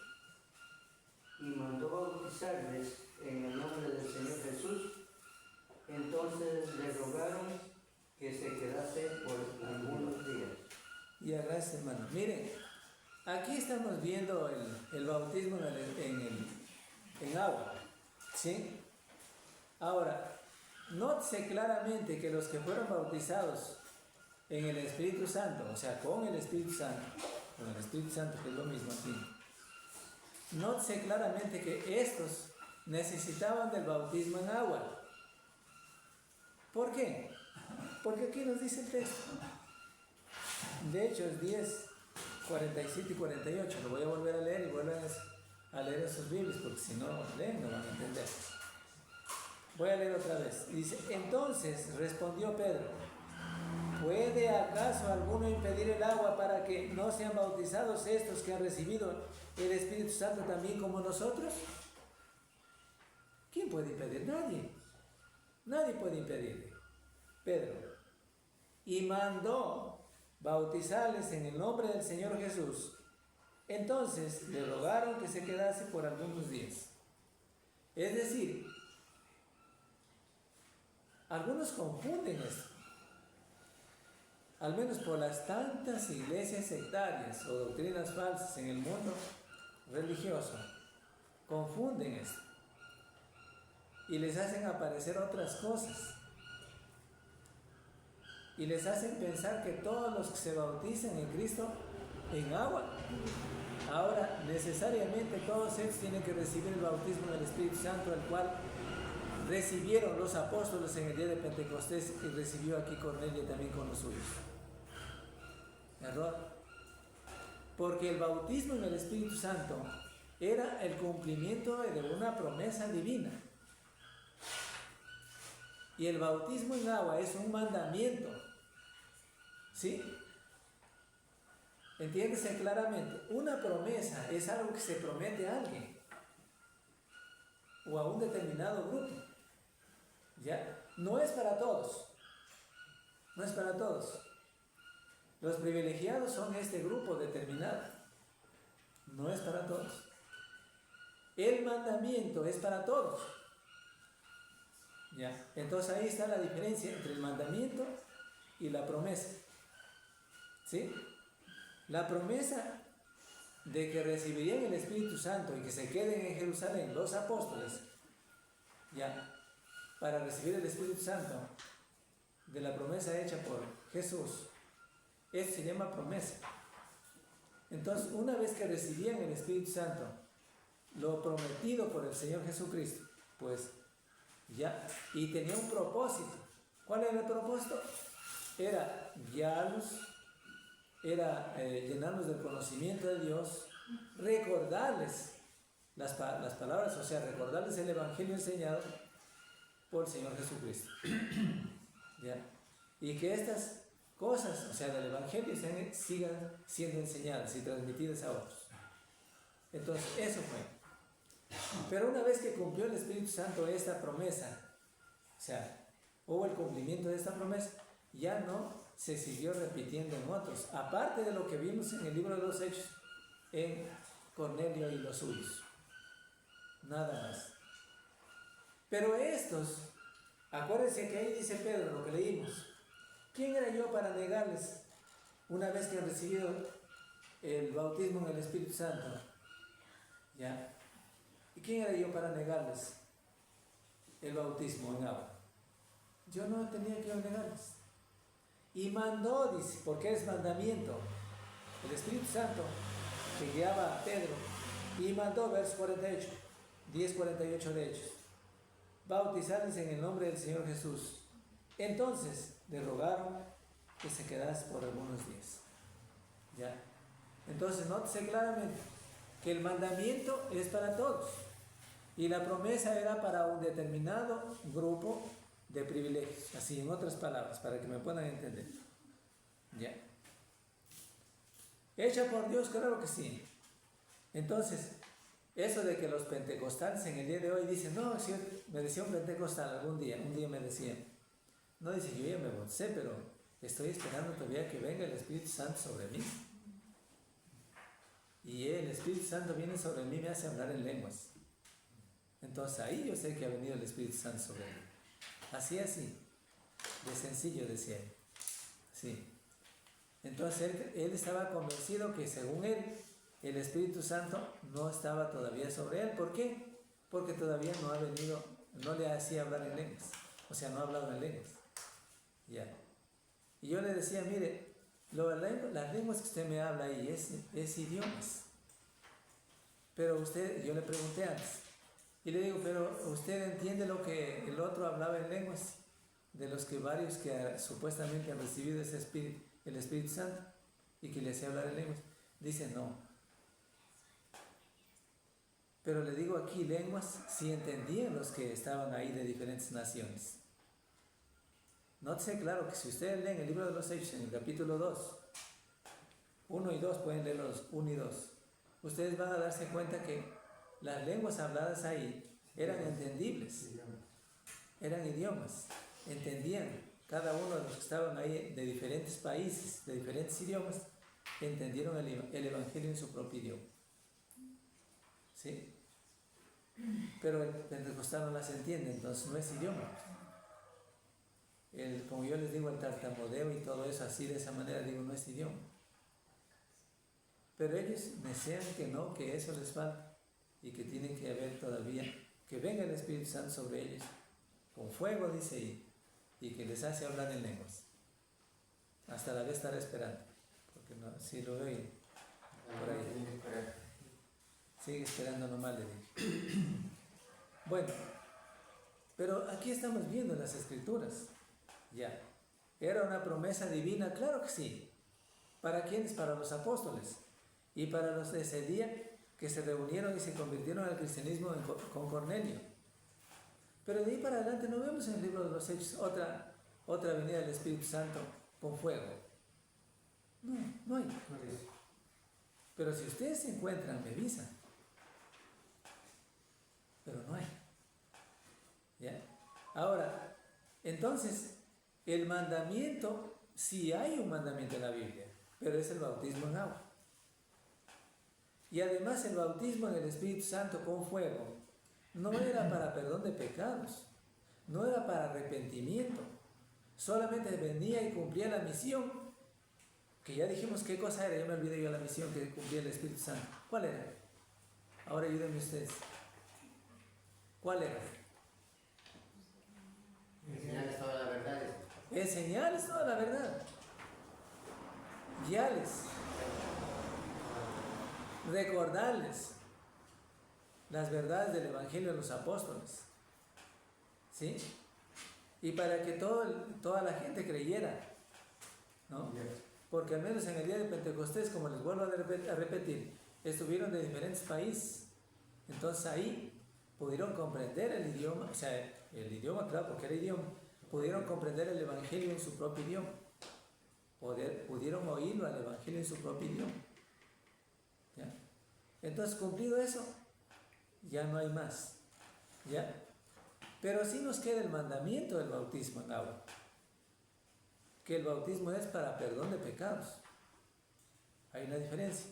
Y mandó bautizarles en el nombre del Señor Jesús. Entonces le rogaron que se quedase por algunos días. Y gracias, hermano. Miren, aquí estamos viendo el bautismo en agua. ¿Sí? Ahora, nótese claramente que los que fueron bautizados en el Espíritu Santo, o sea, con el Espíritu Santo que es lo mismo aquí, nótese claramente que estos necesitaban del bautismo en agua. ¿Por qué? Porque aquí nos dice el texto. De Hechos 10, 47 y 48. Lo voy a volver a leer y vuelvan a leer en sus Biblias, porque si no leen no van a entender. Voy a leer otra vez. Dice, entonces respondió Pedro, ¿puede acaso alguno impedir el agua para que no sean bautizados estos que han recibido el Espíritu Santo también como nosotros? ¿Quién puede impedir? Nadie. Nadie puede impedirle. Pedro. Y mandó bautizarles en el nombre del Señor Jesús. Entonces le rogaron que se quedase por algunos días. Es decir, algunos confunden esto. Al menos por las tantas iglesias sectarias o doctrinas falsas en el mundo religioso, confunden esto. Y les hacen aparecer otras cosas. Y les hacen pensar que todos los que se bautizan en Cristo en agua, ahora necesariamente todos ellos tienen que recibir el bautismo del Espíritu Santo, el cual recibieron los apóstoles en el día de Pentecostés y recibió aquí Cornelio también con los suyos. Error. Porque el bautismo en el Espíritu Santo era el cumplimiento de una promesa divina. Y el bautismo en agua es un mandamiento. ¿Sí? Entiéndese claramente. Una promesa es algo que se promete a alguien o a un determinado grupo. ¿Ya? No es para todos. No es para todos. Los privilegiados son este grupo determinado. No es para todos. El mandamiento es para todos. ¿Ya? Entonces ahí está la diferencia entre el mandamiento y la promesa. ¿Sí? La promesa de que recibirían el Espíritu Santo y que se queden en Jerusalén los apóstoles, ya, para recibir el Espíritu Santo, de la promesa hecha por Jesús, esto se llama promesa. Entonces, una vez que recibían el Espíritu Santo, lo prometido por el Señor Jesucristo, pues ya, y tenía un propósito. ¿Cuál era el propósito? Era guiarlos, era llenarlos del conocimiento de Dios, recordarles las palabras, o sea, recordarles el Evangelio enseñado por el Señor Jesucristo. ¿Ya? Y que estas cosas, o sea, del Evangelio, sigan siendo enseñadas y transmitidas a otros. Entonces, eso fue. Pero una vez que cumplió el Espíritu Santo esta promesa, o sea, hubo el cumplimiento de esta promesa, ya no se siguió repitiendo en otros, aparte de lo que vimos en el libro de los Hechos, en Cornelio y los suyos. Nada más. Pero estos, acuérdense que ahí dice Pedro, lo que leímos, ¿quién era yo para negarles una vez que han recibido el bautismo en el Espíritu Santo? ¿Ya? ¿Y quién era yo para negarles el bautismo en agua? Yo no tenía que negarles. Y mandó, dice, porque es mandamiento, el Espíritu Santo que guiaba a Pedro, y mandó, verso 48, 10:48 de Hechos, bautizarles en el nombre del Señor Jesús. Entonces le rogaron que se quedase por algunos días. ¿Ya? Entonces nótese claramente que el mandamiento es para todos y la promesa era para un determinado grupo de privilegios, así en otras palabras, para que me puedan entender. ¿Ya? ¿Hecha por Dios? Claro que sí. Entonces, eso de que los pentecostales en el día de hoy dicen, no, si me decía un pentecostal un día me decía, no, dice, yo ya me bauticé, pero estoy esperando todavía que venga el Espíritu Santo sobre mí. Y el Espíritu Santo viene sobre mí y me hace hablar en lenguas. Entonces ahí yo sé que ha venido el Espíritu Santo sobre mí. Así, de sencillo, decía él. Sí. Entonces él estaba convencido que según él, el Espíritu Santo no estaba todavía sobre él. ¿Por qué? Porque todavía no ha venido, no le hacía hablar en lenguas. O sea, no ha hablado en lenguas. Ya. Y yo le decía, mire, las lenguas que usted me habla ahí es idiomas. Pero yo le pregunté antes, y le digo, pero ¿usted entiende lo que el otro hablaba en lenguas? De los que varios que supuestamente han recibido ese espíritu, el Espíritu Santo, y que le hacía hablar en lenguas. Dice, no. Pero le digo aquí, lenguas sí entendían los que estaban ahí de diferentes naciones. Nótese claro que si ustedes leen el libro de los Hechos en el capítulo 2, 1 y 2, pueden leer los 1 y 2, ustedes van a darse cuenta que las lenguas habladas ahí eran entendibles, eran idiomas, entendían cada uno de los que estaban ahí de diferentes países, de diferentes idiomas, entendieron el Evangelio en su propio idioma. ¿Sí? Pero el pentecostal no las entiende, entonces no es idioma. Como yo les digo, el tartamudeo y todo eso, así de esa manera, digo, no es idioma. Pero ellos desean que no, que eso les falta y que tienen que haber todavía, que venga el Espíritu Santo sobre ellos, con fuego, dice ahí, y que les hace hablar en lenguas. Hasta la vez estaré esperando, porque no, si lo veo por ahí. Sigue esperando nomás, le dije. Bueno, pero aquí estamos viendo las Escrituras. Ya. ¿Era una promesa divina? Claro que sí. ¿Para quiénes? Para los apóstoles. Y para los de ese día que se reunieron y se convirtieron al cristianismo con Cornelio. Pero de ahí para adelante no vemos en el libro de los Hechos otra venida del Espíritu Santo con fuego. No hay. Pero si ustedes se encuentran, me avisan. Pero no hay. ¿Ya? Ahora, entonces, el mandamiento, sí hay un mandamiento en la Biblia, pero es el bautismo en agua. Y además el bautismo en el Espíritu Santo con fuego no era para perdón de pecados, no era para arrepentimiento, solamente venía y cumplía la misión, que ya dijimos qué cosa era, ya me olvidé yo la misión que cumplía el Espíritu Santo. ¿Cuál era? Ahora ayúdenme ustedes. ¿Cuál era? Enseñarles toda la verdad. Enseñarles toda la verdad. Guiarles. recordarles las verdades del Evangelio de los apóstoles, ¿sí? Y para que toda la gente creyera, ¿no? Porque al menos en el día de Pentecostés, como les vuelvo a repetir, estuvieron de diferentes países. Entonces ahí pudieron comprender el idioma, o sea, el idioma, claro, porque era idioma, pudieron comprender el Evangelio en su propio idioma. Pudieron oírlo al Evangelio en su propio idioma. ¿Ya? Entonces, cumplido eso, ya no hay más. ¿Ya? Pero sí nos queda el mandamiento del bautismo en agua. Que el bautismo es para perdón de pecados. Hay una diferencia.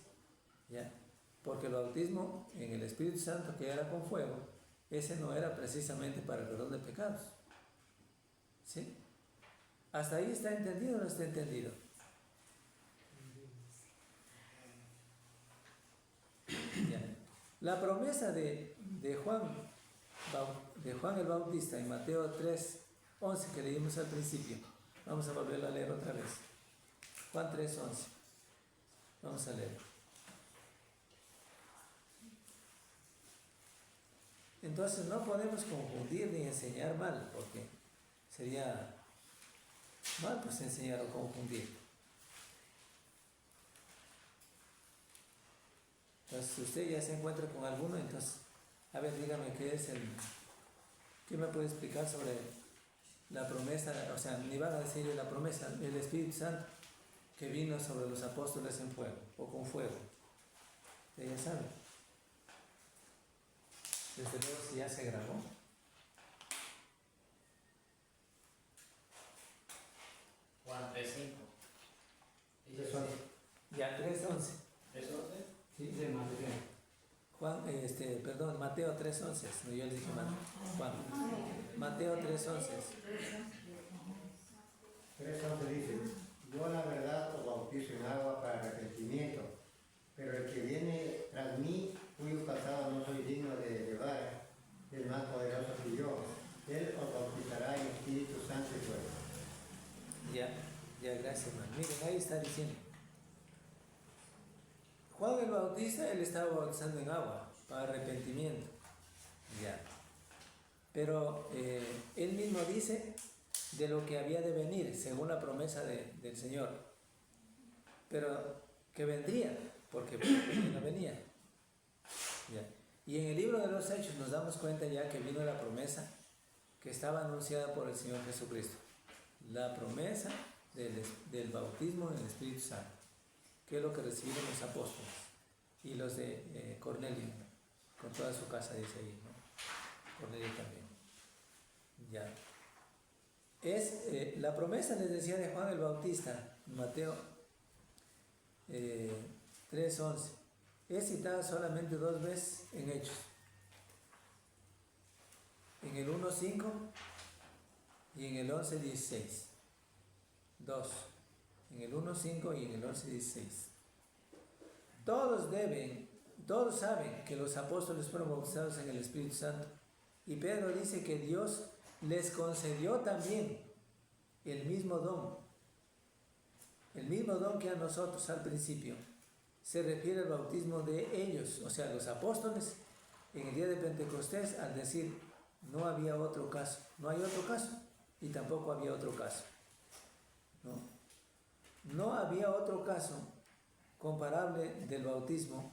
¿Ya? Porque el bautismo en el Espíritu Santo, que era con fuego, ese no era precisamente para el perdón de pecados. ¿Sí? ¿Hasta ahí está entendido o no está entendido? Ya. La promesa de Juan el Bautista en Mateo 3:11 que leímos al principio. Vamos a volverlo a leer otra vez. Juan 3:11. Vamos a leer. Entonces no podemos confundir ni enseñar mal, porque sería mal pues enseñar o confundir. Entonces, si usted ya se encuentra con alguno, entonces, a ver, dígame ¿qué me puede explicar sobre la promesa? O sea, ni van a decirle la promesa, el Espíritu Santo que vino sobre los apóstoles en fuego, o con fuego. Usted ya sabe. Desde luego, si ya se grabó. Juan 3:5. Ya, 3:11. ¿3:11? Sí, de Mateo 3:11. No, yo le dije Juan. Mateo 3:11. 3:11 dice: yo la verdad os bautizo en agua para arrepentimiento, pero el que viene tras mí, cuyo calzado no soy digno de llevar, es más poderoso que yo. Él os bautizará en Espíritu Santo y fuego. Ya, gracias, hermano. Miren, ahí está diciendo. Juan el Bautista, él estaba bautizando en agua para arrepentimiento. Ya. Pero él mismo dice de lo que había de venir, según la promesa del Señor. Pero que vendría, porque no venía. Ya. Y en el libro de los Hechos nos damos cuenta ya que vino la promesa que estaba anunciada por el Señor Jesucristo. La promesa del bautismo en el Espíritu Santo, que es lo que recibieron los apóstoles y los de Cornelio, con toda su casa, dice ahí, ¿no? Cornelio también. Ya. La promesa, les decía, de Juan el Bautista, Mateo 3:11, es citada solamente 2 veces en Hechos. En el 1:5 y en el 11:16. 2. En el 1:5 y en el 11:16. Todos saben que los apóstoles fueron bautizados en el Espíritu Santo. Y Pedro dice que Dios les concedió también el mismo don que a nosotros al principio. Se refiere al bautismo de ellos, o sea, los apóstoles, en el día de Pentecostés, al decir, no había otro caso, no hay otro caso, y tampoco había otro caso. No había otro caso comparable del bautismo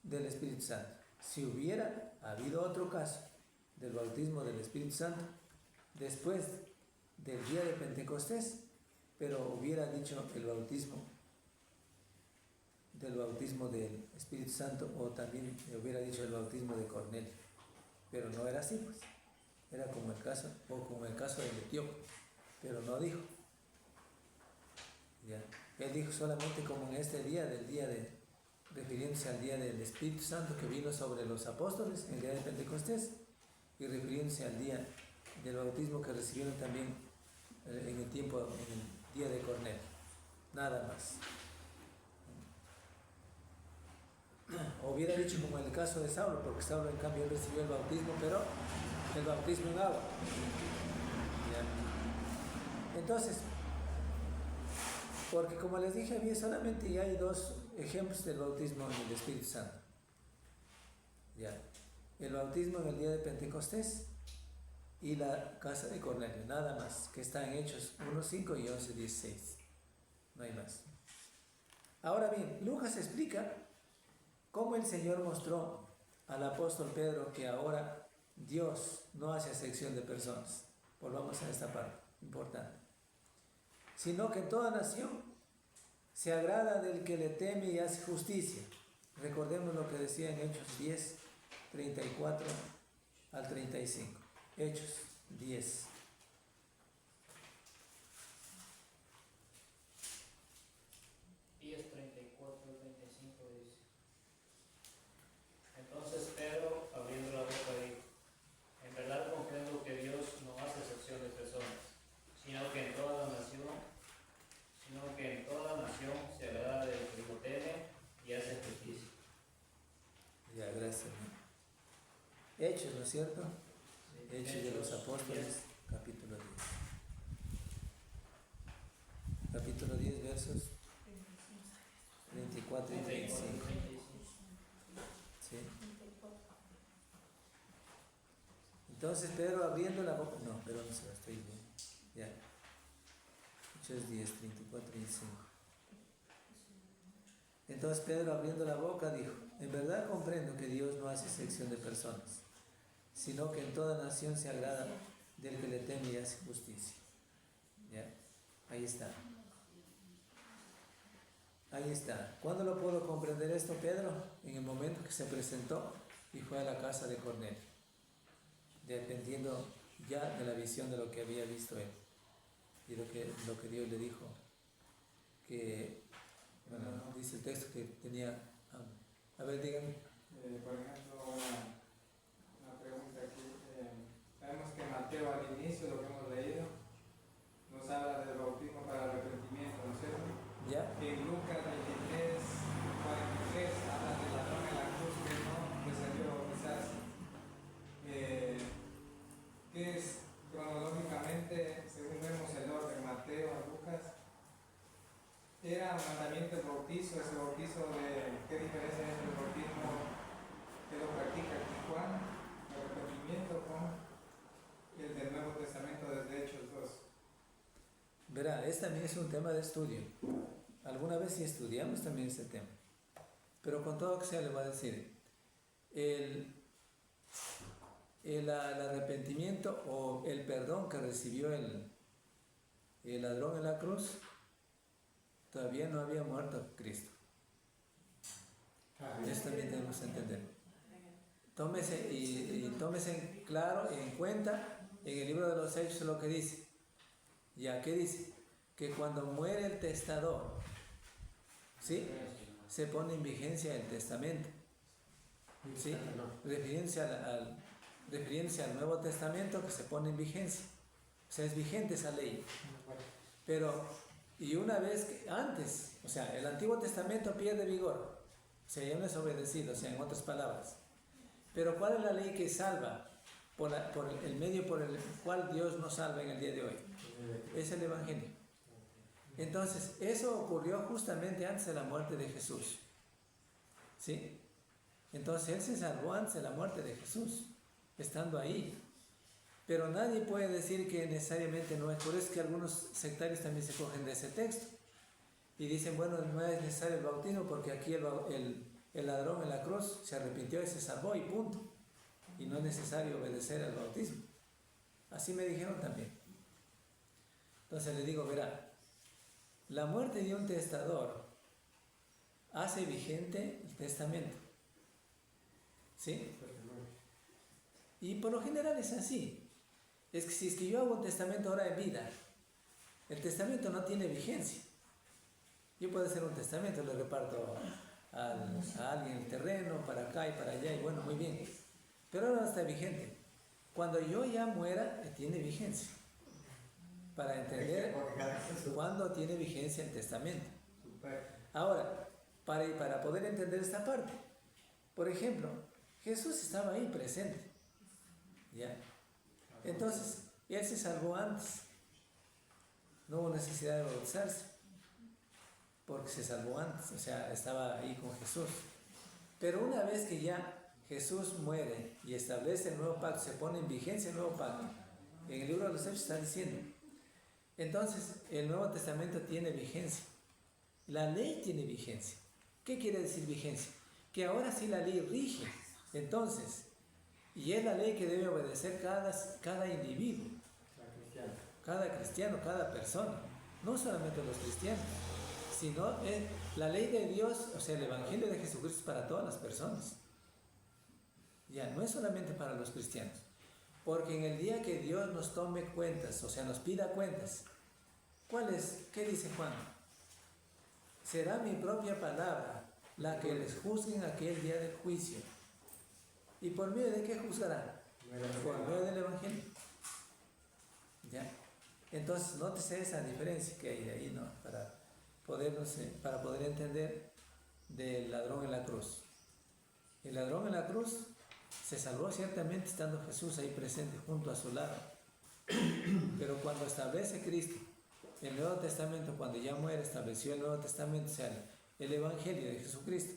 del Espíritu Santo. Si hubiera habido otro caso del bautismo del Espíritu Santo después del día de Pentecostés, pero hubiera dicho el bautismo del Espíritu Santo, o también hubiera dicho el bautismo de Cornelio, pero no era así, pues era como el caso del etíope, pero no dijo. Ya. Él dijo solamente como en este día, refiriéndose al día del Espíritu Santo que vino sobre los apóstoles, el día de Pentecostés, y refiriéndose al día del bautismo que recibieron también en el día de Cornelio. Nada más. O hubiera dicho como en el caso de Saulo, porque Saulo en cambio recibió el bautismo, pero el bautismo en agua. ¿Ya? Entonces, porque como les dije, había solamente ya hay 2 ejemplos del bautismo en el Espíritu Santo. Ya. El bautismo en el día de Pentecostés y la casa de Cornelio, nada más, que está en Hechos 1:5 y 11:16. No hay más. Ahora bien, Lucas explica cómo el Señor mostró al apóstol Pedro que ahora Dios no hace excepción de personas. Volvamos a esta parte, importante. Sino que en toda nación se agrada del que le teme y hace justicia. Recordemos lo que decía en Hechos 10, 34 al 35. Hechos 10. Y es 34, 35 dice. Entonces Pedro, abriendo la boca, dijo: en verdad comprendo que Dios no hace excepción de personas, sino que en toda nación se agrada del que lo teme y hace justicia. Ya, gracias. Hechos, ¿no es cierto? Sí. Hechos de los Apóstoles, capítulo 10. Capítulo 10, versos 34 y 35. ¿Sí? Entonces Pedro abriendo la boca, no, pero no se lo estoy viendo. Ya. Hechos 10, 34 y 35. Entonces Pedro abriendo la boca dijo: en verdad comprendo que Dios no hace excepción de personas, sino que en toda nación se agrada del que le teme y hace justicia. ¿Ya? Ahí está. Ahí está. ¿Cuándo lo pudo comprender esto Pedro? En el momento que se presentó y fue a la casa de Cornelio, dependiendo ya de la visión de lo que había visto él y lo que Dios le dijo, que, bueno, dice el texto que tenía hambre. A ver, dígame. Por ejemplo, una pregunta aquí. Sabemos que Mateo al inicio, lo que hemos leído, nos habla del bautismo para arrepentimiento, ¿no es cierto? ¿Ya? En Lucas 23, 43, habla del ladrón en la cruz que no salió a bautizarse. ¿Qué es cronológicamente, según vemos el orden, Mateo a Lucas? ¿Era un mandamiento el bautizo, ese bautizo de qué diferencia es el bautismo que lo practica aquí Juan, el arrepentimiento, con el del Nuevo Testamento desde Hechos 2? Verá, este también es un tema de estudio. Alguna vez sí estudiamos también este tema. Pero con todo que sea le voy a decir, el arrepentimiento o el perdón que recibió el ladrón en la cruz, todavía no había muerto Cristo. Eso también tenemos que entender. Tómese claro y en cuenta en el libro de los Hechos lo que dice. ¿Ya qué dice? Que cuando muere el testador, ¿sí?, se pone en vigencia el testamento, ¿sí?, refiriéndose al Nuevo Testamento que se pone en vigencia. O sea, es vigente esa ley. Pero, y una vez que antes, o sea, el Antiguo Testamento pierde vigor, o sea, ya no es obedecido, o sea, en otras palabras. Pero ¿cuál es la ley que salva? Por el medio por el cual Dios nos salva en el día de hoy. Es el Evangelio. Entonces, eso ocurrió justamente antes de la muerte de Jesús. ¿Sí? Entonces, Él se salvó antes de la muerte de Jesús, estando ahí. Pero nadie puede decir que necesariamente no es. Por eso es que algunos sectarios también se cogen de ese texto. Y dicen, bueno, no es necesario el bautismo porque aquí el ladrón en la cruz se arrepintió y se salvó y punto. Y no es necesario obedecer al bautismo. Así me dijeron también. Entonces le digo, verá, la muerte de un testador hace vigente el testamento. ¿Sí? Y por lo general es así. Es que si es que yo hago un testamento ahora de vida, el testamento no tiene vigencia. Yo puedo hacer un testamento, le reparto a alguien el terreno, para acá y para allá, y bueno, muy bien. Pero ahora no está vigente. Cuando yo ya muera, tiene vigencia. Para entender cuándo tiene vigencia el testamento. Ahora, para poder entender esta parte, por ejemplo, Jesús estaba ahí presente. ¿Ya? Entonces, Él se salvó antes. No hubo necesidad de bautizarse. porque se salvó antes, o sea, estaba ahí con Jesús. Pero una vez que ya Jesús muere y establece el nuevo pacto, se pone en vigencia el nuevo pacto, en el libro de los Hechos está diciendo, entonces el Nuevo Testamento tiene vigencia, la ley tiene vigencia. ¿Qué quiere decir vigencia? Que ahora sí la ley rige, entonces, y es la ley que debe obedecer cada individuo, cada cristiano, cada persona, no solamente los cristianos, sino la ley de Dios, o sea, el Evangelio de Jesucristo es para todas las personas. Ya, no es solamente para los cristianos. Porque en el día que Dios nos tome cuentas, o sea, nos pida cuentas, ¿cuál es? ¿Qué dice Juan? Será mi propia palabra la que les juzgue en aquel día del juicio. ¿Y por medio de qué juzgará? Por medio del Evangelio. ¿Ya? Entonces, nótese esa diferencia que hay ahí, ¿no? Para poder entender del ladrón en la cruz. El ladrón en la cruz se salvó ciertamente estando Jesús ahí presente junto a su lado. Pero cuando establece Cristo el Nuevo Testamento, cuando ya muere, estableció el Nuevo Testamento, o sea, el Evangelio de Jesucristo.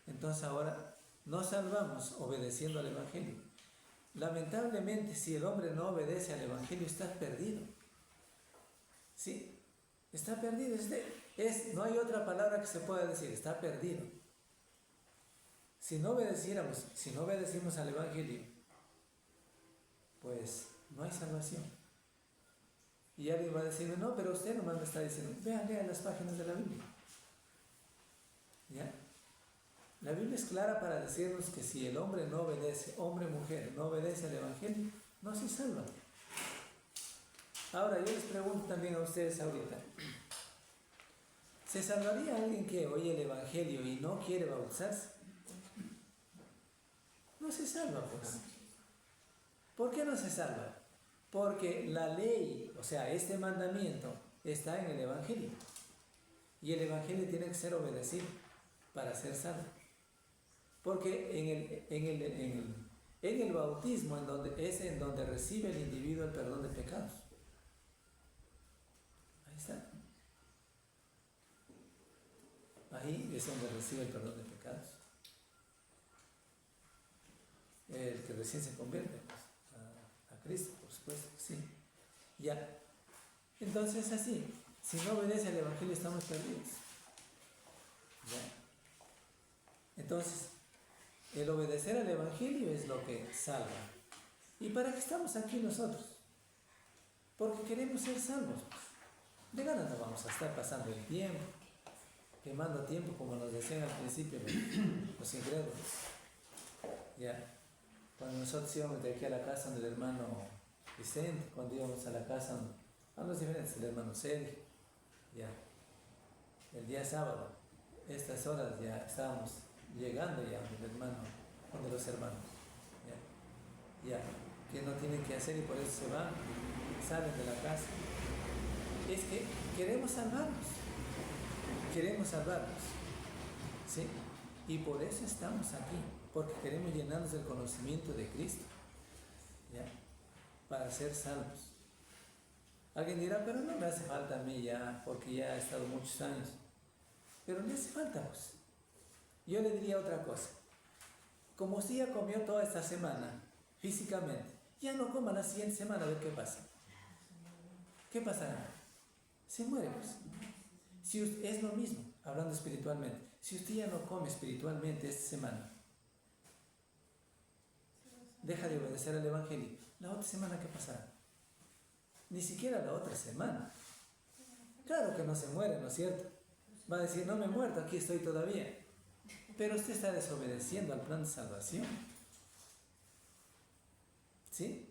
Entonces ahora nos salvamos obedeciendo al Evangelio. Lamentablemente, si el hombre no obedece al Evangelio, está perdido. ¿Sí? Está perdido. No hay otra palabra que se pueda decir, está perdido. Si no obedecimos al Evangelio, pues no hay salvación. Y alguien va a decirme, no, pero usted nomás me está diciendo, lea las páginas de la Biblia. ¿Ya? La Biblia es clara para decirnos que si el hombre no obedece, hombre o mujer, no obedece al Evangelio, no se salva. Ahora, yo les pregunto también a ustedes ahorita, ¿se salvaría alguien que oye el Evangelio y no quiere bautizarse? No se salva, pues. ¿Por qué no se salva? Porque la ley, o sea, este mandamiento, está en el Evangelio. Y el Evangelio tiene que ser obedecido para ser salvo. Porque en el bautismo es en donde recibe el individuo el perdón de pecados. Ahí está. Ahí es donde recibe el perdón de pecados. El que recién se convierte, pues, a Cristo, por supuesto, sí. Ya. Entonces, así, si no obedece al Evangelio, estamos perdidos. Ya. Entonces, el obedecer al Evangelio es lo que salva. ¿Y para qué estamos aquí nosotros? Porque queremos ser salvos. De ganas no vamos a estar pasando el tiempo, quemando tiempo, como nos decían al principio los incrédulos. Ya. Cuando nosotros íbamos de aquí a la casa del hermano Vicente, cuando íbamos a la casa a los diferentes, el hermano Sergio, ya, el día sábado, estas horas ya estábamos llegando ya del hermano, de los hermanos, ya, que no tienen que hacer y por eso se van, salen de la casa. Es que queremos salvarnos, ¿sí? Y por eso estamos aquí, porque queremos llenarnos del conocimiento de Cristo, ¿ya? Para ser salvos. Alguien dirá, pero no me hace falta a mí ya, porque ya he estado muchos años. Pero le hace falta, pues. Yo le diría otra cosa. Como usted ya comió toda esta semana, físicamente, ya no coma la siguiente semana a ver qué pasa. ¿Qué pasará? Se muere, pues. Si usted, es lo mismo, hablando espiritualmente. Si usted ya no come espiritualmente esta semana, deja de obedecer al Evangelio, ¿la otra semana qué pasará? Ni siquiera la otra semana. Claro que no se muere, ¿no es cierto? Va a decir, no me he muerto, aquí estoy todavía. Pero usted está desobedeciendo al plan de salvación. ¿Sí?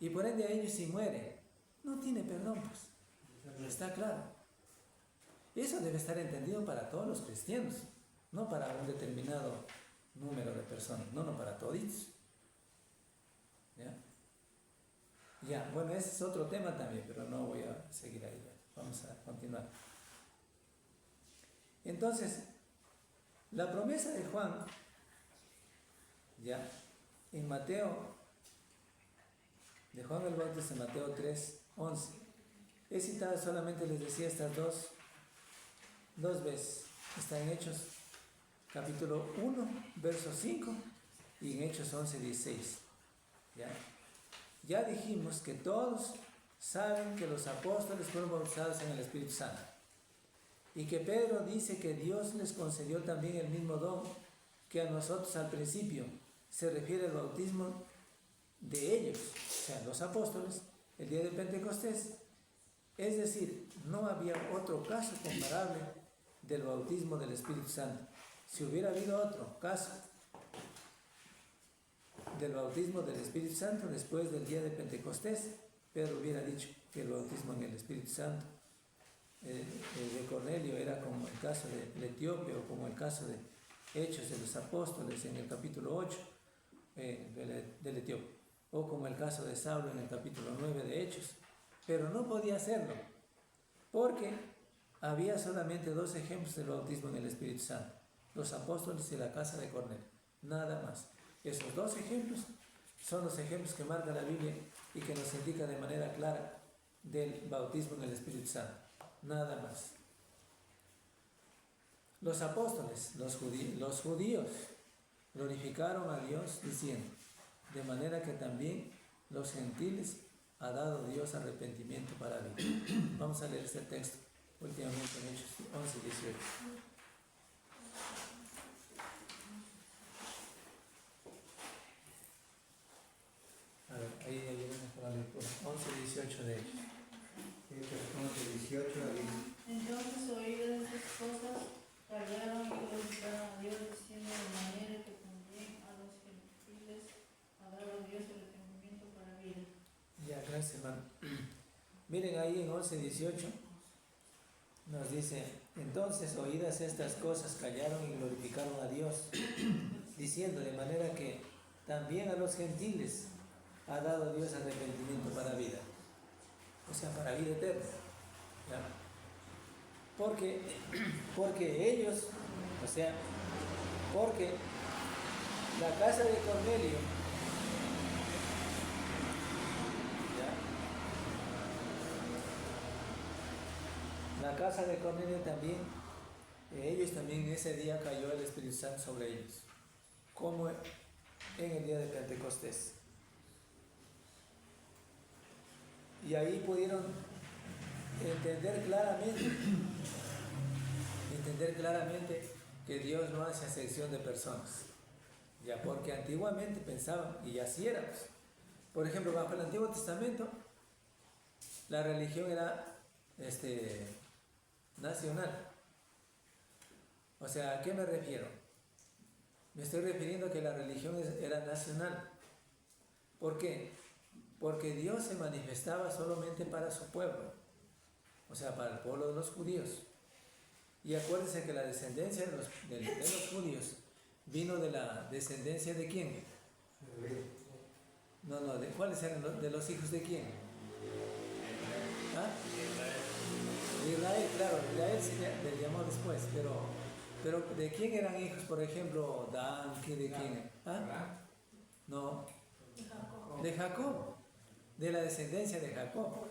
Y por ende a ellos si muere, no tiene perdón, pues. Está claro. Eso debe estar entendido para todos los cristianos, no para un determinado número de personas, no para toditos. ¿Ya? Ya, bueno, ese es otro tema también, pero no voy a seguir ahí. Vamos a continuar. Entonces, la promesa de Juan, ya, en Mateo, de Juan el Bautista en Mateo 3:11, he citado solamente, les decía, estas dos 2 veces. Está en Hechos capítulo 1, verso 5 y en Hechos 11, 16. Ya dijimos que todos saben que los apóstoles fueron bautizados en el Espíritu Santo y que Pedro dice que Dios les concedió también el mismo don que a nosotros al principio. Se refiere al bautismo de ellos, o sea, los apóstoles, el día de Pentecostés. Es decir, no había otro caso comparable del bautismo del Espíritu Santo. Si hubiera habido otro caso del bautismo del Espíritu Santo después del día de Pentecostés, Pedro hubiera dicho que el bautismo en el Espíritu Santo de Cornelio era como el caso del etíope o como el caso de Hechos de los Apóstoles en el capítulo 8 del etíope, o como el caso de Saulo en el capítulo 9 de Hechos, pero no podía hacerlo porque había solamente 2 ejemplos del bautismo en el Espíritu Santo: los apóstoles y la casa de Cornelio, nada más. Esos 2 ejemplos son los ejemplos que marca la Biblia y que nos indica de manera clara del bautismo en el Espíritu Santo, nada más. Los apóstoles, los judíos, glorificaron a Dios diciendo: de manera que también los gentiles ha dado Dios arrepentimiento para vida. Vamos a leer este texto últimamente en Hechos 11, 18. A ver, ahí viene con la lectura. 11, 18 de Hechos. Hechos 11, 18 dice: Entonces, oídas estas cosas, callaron y glorificaron a Dios, diciendo de manera que también a los gentiles ha dado Dios el arrepentimiento para vida. Ya, gracias, hermano. Miren ahí en 11, 18 nos dice: entonces, oídas estas cosas, callaron y glorificaron a Dios, diciendo de manera que también a los gentiles ha dado Dios arrepentimiento para vida, o sea, para vida eterna. ¿Ya? Porque ellos, o sea, porque la casa de Cornelio, ¿ya? La casa de Cornelio también, ellos también ese día cayó el Espíritu Santo sobre ellos, como en el día de Pentecostés. Y ahí pudieron entender claramente que Dios no hace acepción de personas. Ya, porque antiguamente pensaban, y así éramos. Por ejemplo, bajo el Antiguo Testamento, la religión era nacional. O sea, ¿a qué me refiero? Me estoy refiriendo a que la religión era nacional. ¿Por qué? Porque Dios se manifestaba solamente para su pueblo, o sea, para el pueblo de los judíos. Y acuérdense que la descendencia de los judíos vino de la descendencia de ¿quién? No, ¿de cuáles eran de los hijos de quién? ¿Ah? De Israel, claro, Israel se le llamó después, pero ¿de quién eran hijos? Por ejemplo, Dan, ¿de quién? ¿Ah? No, de Jacob, de la descendencia de Jacob.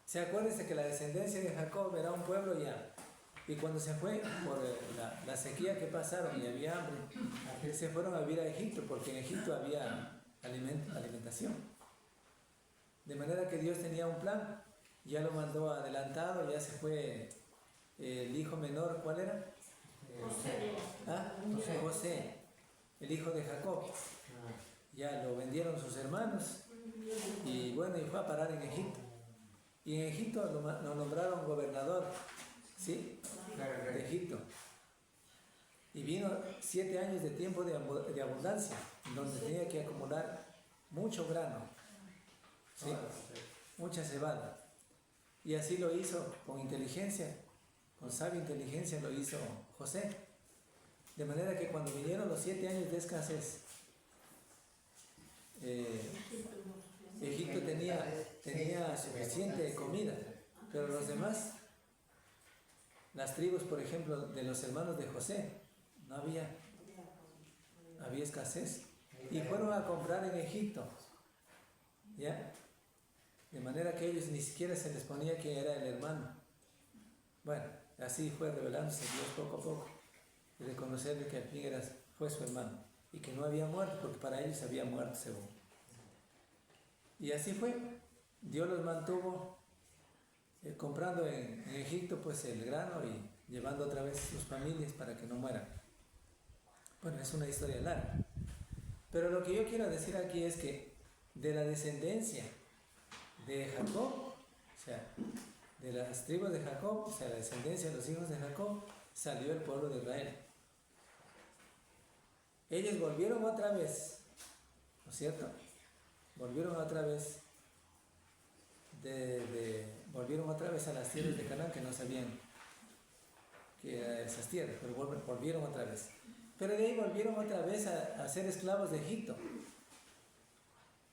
¿Se acuérdense que la descendencia de Jacob era un pueblo ya? Y cuando se fue por la sequía que pasaron y había hambre, se fueron a vivir a Egipto, porque en Egipto había alimentación. De manera que Dios tenía un plan, ya lo mandó adelantado, ya se fue el hijo menor, ¿cuál era? José. ¿Ah? José, el hijo de Jacob. Ya lo vendieron sus hermanos y bueno, y fue a parar en Egipto. Y en Egipto lo nombraron gobernador, ¿sí? De Egipto. Y vino 7 años de tiempo de abundancia, donde tenía que acumular mucho grano, ¿sí? Mucha cebada. Y así lo hizo con inteligencia, con sabia inteligencia lo hizo José. De manera que cuando vinieron los 7 años de escasez, Egipto tenía suficiente comida, pero los demás, las tribus, por ejemplo, de los hermanos de José, no había escasez. Y fueron a comprar en Egipto, ¿ya? De manera que ellos ni siquiera se les ponía quién era el hermano. Bueno, así fue revelándose Dios poco a poco y reconocerle que al fin fue su hermano y que no había muerto, porque para ellos había muerto según. Y así fue. Dios los mantuvo comprando en Egipto pues el grano y llevando otra vez sus familias para que no mueran. Bueno, es una historia larga. Pero lo que yo quiero decir aquí es que de la descendencia de Jacob, o sea, de las tribus de Jacob, o sea, la descendencia de los hijos de Jacob, salió el pueblo de Israel. Ellos volvieron otra vez, ¿no es cierto? Volvieron otra vez volvieron otra vez a las tierras de Canaán, que no sabían que eran esas tierras, pero volvieron otra vez. Pero de ahí volvieron otra vez a ser esclavos de Egipto.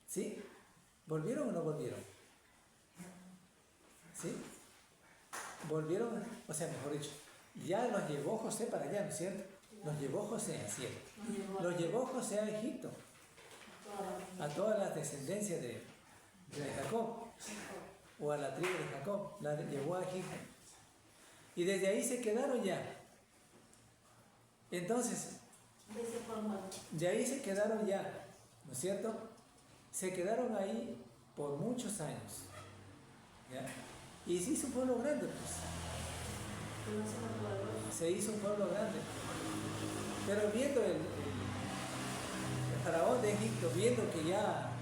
¿Sí? ¿Volvieron o no volvieron? ¿Sí? Volvieron, o sea, mejor dicho, ya los llevó José para allá, ¿no es cierto? Los llevó José al cielo. Los llevó José a Egipto, a toda la descendencia de Jacob, o a la tribu de Jacob, la llevó a Egipto. Y desde ahí se quedaron ya. Entonces, de ahí se quedaron ya, ¿no es cierto? Se quedaron ahí por muchos años, ¿ya? Y se hizo un pueblo grande, pues. Se hizo un pueblo grande. Pero viendo el faraón de Egipto, viendo que ya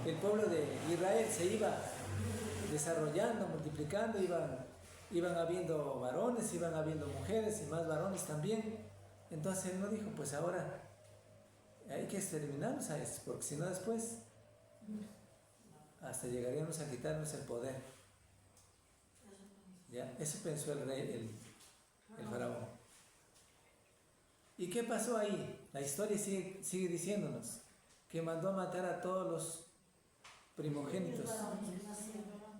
el pueblo de Israel se iba desarrollando, multiplicando, iban habiendo varones, iban habiendo mujeres y más varones también. Entonces él no dijo, pues ahora hay que exterminarnos a estos, porque si no después hasta llegaríamos a quitarnos el poder. ¿Ya? Eso pensó el rey, el faraón. ¿Y qué pasó ahí? La historia sigue diciéndonos que mandó a matar a todos los primogénitos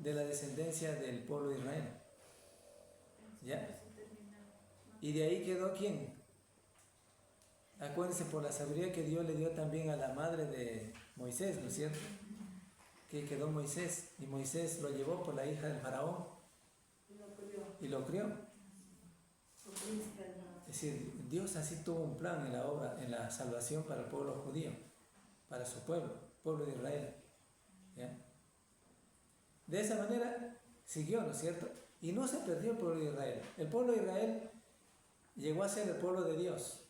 de la descendencia del pueblo de Israel. ¿Ya? Y de ahí quedó ¿quién? Acuérdense por la sabiduría que Dios le dio también a la madre de Moisés, ¿no es cierto? Que quedó Moisés, y Moisés lo llevó por la hija del faraón y lo crió. Es decir, Dios así tuvo un plan en la obra, en la salvación para el pueblo judío, para su pueblo de Israel. ¿Ya? De esa manera siguió, ¿no es cierto? Y no se perdió el pueblo de Israel. El pueblo de Israel llegó a ser el pueblo de Dios.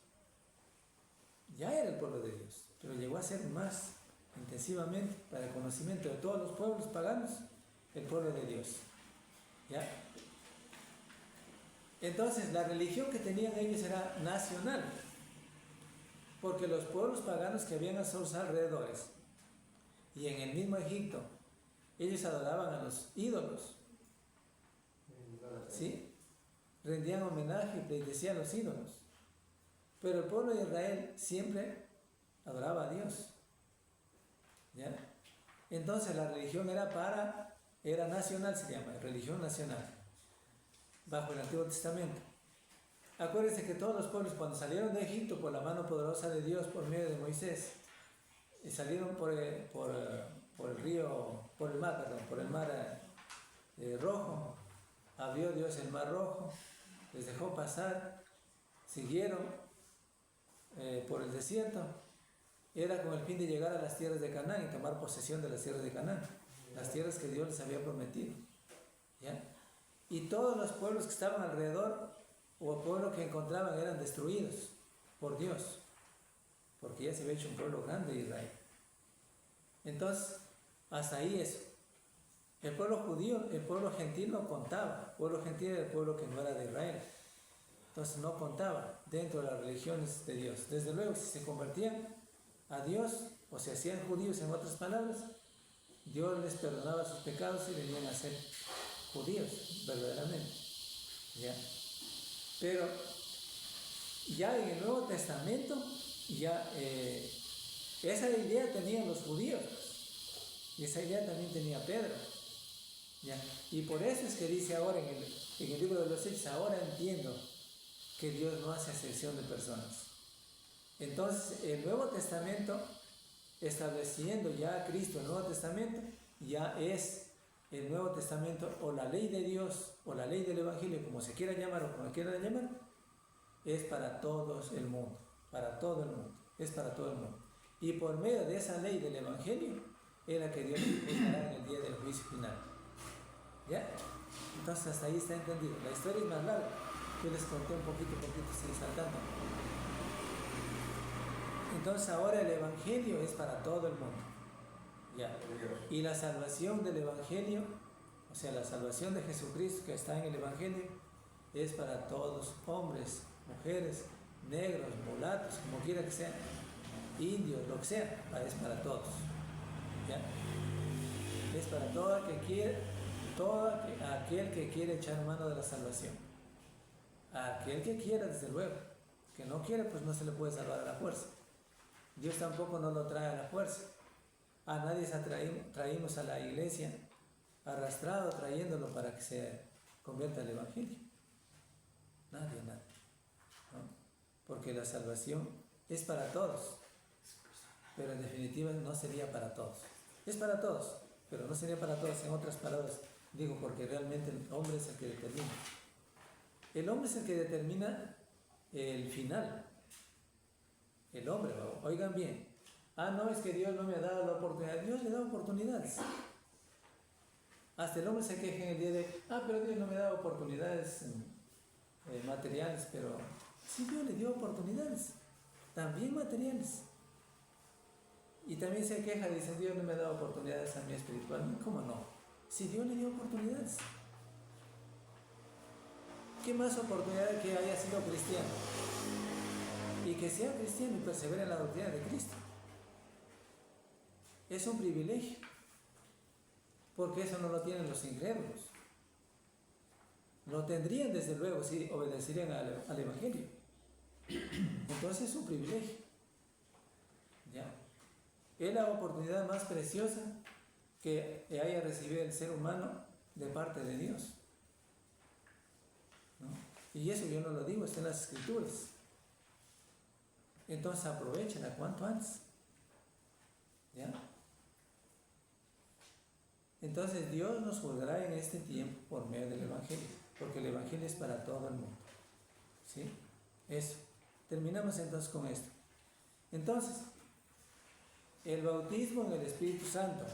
Ya era el pueblo de Dios, pero llegó a ser más intensivamente para el conocimiento de todos los pueblos paganos, el pueblo de Dios. ¿Ya? Entonces, la religión que tenían ellos era nacional, porque los pueblos paganos que habían a sus alrededores y en el mismo Egipto, ellos adoraban a los ídolos, ¿sí? Rendían homenaje y bendecían a los ídolos. Pero el pueblo de Israel siempre adoraba a Dios. ¿Ya? Entonces la religión era nacional, se llama, religión nacional, bajo el Antiguo Testamento. Acuérdense que todos los pueblos cuando salieron de Egipto por la mano poderosa de Dios por medio de Moisés, y salieron por el mar rojo, abrió Dios el mar rojo, les dejó pasar, siguieron por el desierto, era con el fin de llegar a las tierras de Canaán y tomar posesión de las tierras de Canaán, las tierras que Dios les había prometido. ¿Ya? Y todos los pueblos que estaban alrededor o pueblos que encontraban eran destruidos por Dios, porque ya se había hecho un pueblo grande de Israel. Entonces, hasta ahí eso. El pueblo judío, el pueblo gentil no contaba. El pueblo gentil era el pueblo que no era de Israel. Entonces no contaba dentro de las religiones de Dios. Desde luego, si se convertían a Dios o se hacían judíos, en otras palabras, Dios les perdonaba sus pecados y venían a ser judíos verdaderamente. ¿Ya? Pero ya en el Nuevo Testamento, ya esa idea tenían los judíos, y esa idea también tenía Pedro. ¿Ya? Y por eso es que dice ahora en el libro de los Hechos, ahora entiendo que Dios no hace acepción de personas. Entonces el Nuevo Testamento, estableciendo ya a Cristo el Nuevo Testamento, ya es el Nuevo Testamento, o la ley de Dios, o la ley del Evangelio, como se quiera llamar o como quiera llamar, es para todo el mundo, para todo el mundo, es para todo el mundo. Y por medio de esa ley del Evangelio, es la que Dios juzgará en el día del juicio final. ¿Ya? Entonces hasta ahí está entendido. La historia es más larga. Yo les conté un poquito, sigue saltando. Entonces ahora el Evangelio es para todo el mundo. ¿Ya? Y la salvación del Evangelio, o sea, la salvación de Jesucristo que está en el Evangelio, es para todos, hombres, mujeres, negros, mulatos, como quiera que sean, indios, lo que sea, es para todos. ¿Ya? Es para todo aquel que quiere echar mano de la salvación. A aquel que quiera, desde luego. Que no quiere, pues no se le puede salvar a la fuerza. Dios tampoco nos lo trae a la fuerza. A nadie traímos a la iglesia arrastrado, trayéndolo para que se convierta al Evangelio. Nadie. ¿No? Porque la salvación es para todos, pero en definitiva no sería para todos. Es para todos, pero no sería para todos. En otras palabras, digo, porque realmente el hombre es el que determina. El hombre es el que determina el final. El hombre, oigan bien. No, es que Dios no me ha dado la oportunidad. Dios le da oportunidades. Hasta el hombre se queja en el día de, pero Dios no me da oportunidades materiales, pero sí, Dios le dio oportunidades, también materiales. Y también se queja, dice, Dios no me da oportunidades a mí espiritualmente. ¿Cómo no? Si Dios le dio oportunidades. ¿Qué más oportunidad que haya sido cristiano? Y que sea cristiano y persevere en la doctrina de Cristo. Es un privilegio. Porque eso no lo tienen los incrédulos. Lo tendrían desde luego si obedecerían al Evangelio. Entonces es un privilegio. ¿Ya? Es la oportunidad más preciosa que haya recibido el ser humano de parte de Dios. ¿No? Y eso yo no lo digo, está en las Escrituras. Entonces aprovechenla cuanto antes. ¿Ya? Entonces Dios nos juzgará en este tiempo por medio del Evangelio, porque el Evangelio es para todo el mundo. ¿Sí? Eso. Terminamos entonces con esto. Entonces, el bautismo en el Espíritu Santo,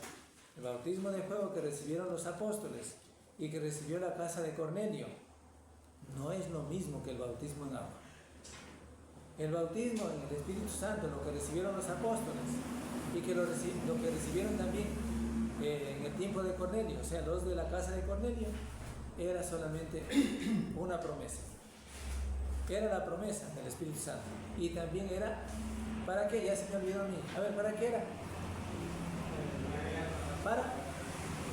el bautismo de fuego que recibieron los apóstoles y que recibió la casa de Cornelio, no es lo mismo que el bautismo en agua. El bautismo en el Espíritu Santo, lo que recibieron los apóstoles y que lo que recibieron también en el tiempo de Cornelio, o sea, los de la casa de Cornelio, era solamente una promesa. Era la promesa del Espíritu Santo. Y también era, ¿para qué? Ya se me olvidó a mí. A ver, ¿para qué era? Para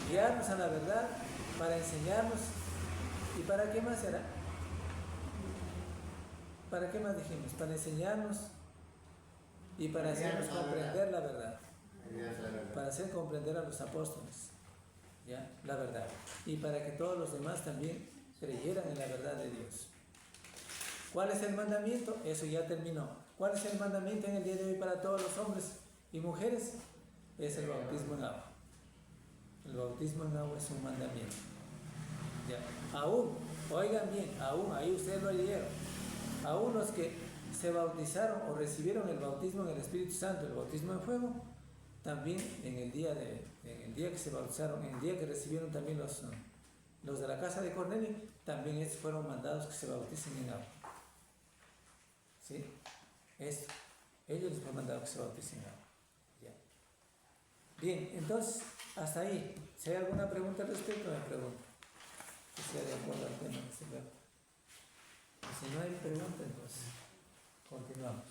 guiarnos a la verdad, para enseñarnos. ¿Y para qué más era? ¿Para qué más dijimos? Para enseñarnos y para hacernos comprender la verdad. Para hacer comprender a los apóstoles, ¿ya? La verdad. Y para que todos los demás también creyeran en la verdad de Dios. ¿Cuál es el mandamiento? Eso ya terminó. ¿Cuál es el mandamiento en el día de hoy para todos los hombres y mujeres? Es el bautismo en agua. El bautismo en agua es un mandamiento. ¿Ya? Aún, oigan bien, aún, ahí ustedes lo leyeron, aún los que se bautizaron o recibieron el bautismo en el Espíritu Santo, el bautismo en fuego, también en el día que se bautizaron, en el día que recibieron también los de la casa de Cornelio, también fueron mandados que se bauticen en agua. ¿Sí? Ellos les fueron mandados que se bauticen en agua. ¿Ya? Bien, entonces, hasta ahí. Si hay alguna pregunta al respecto, me pregunto. Que sea de acuerdo al tema. Si no hay pregunta, entonces continuamos.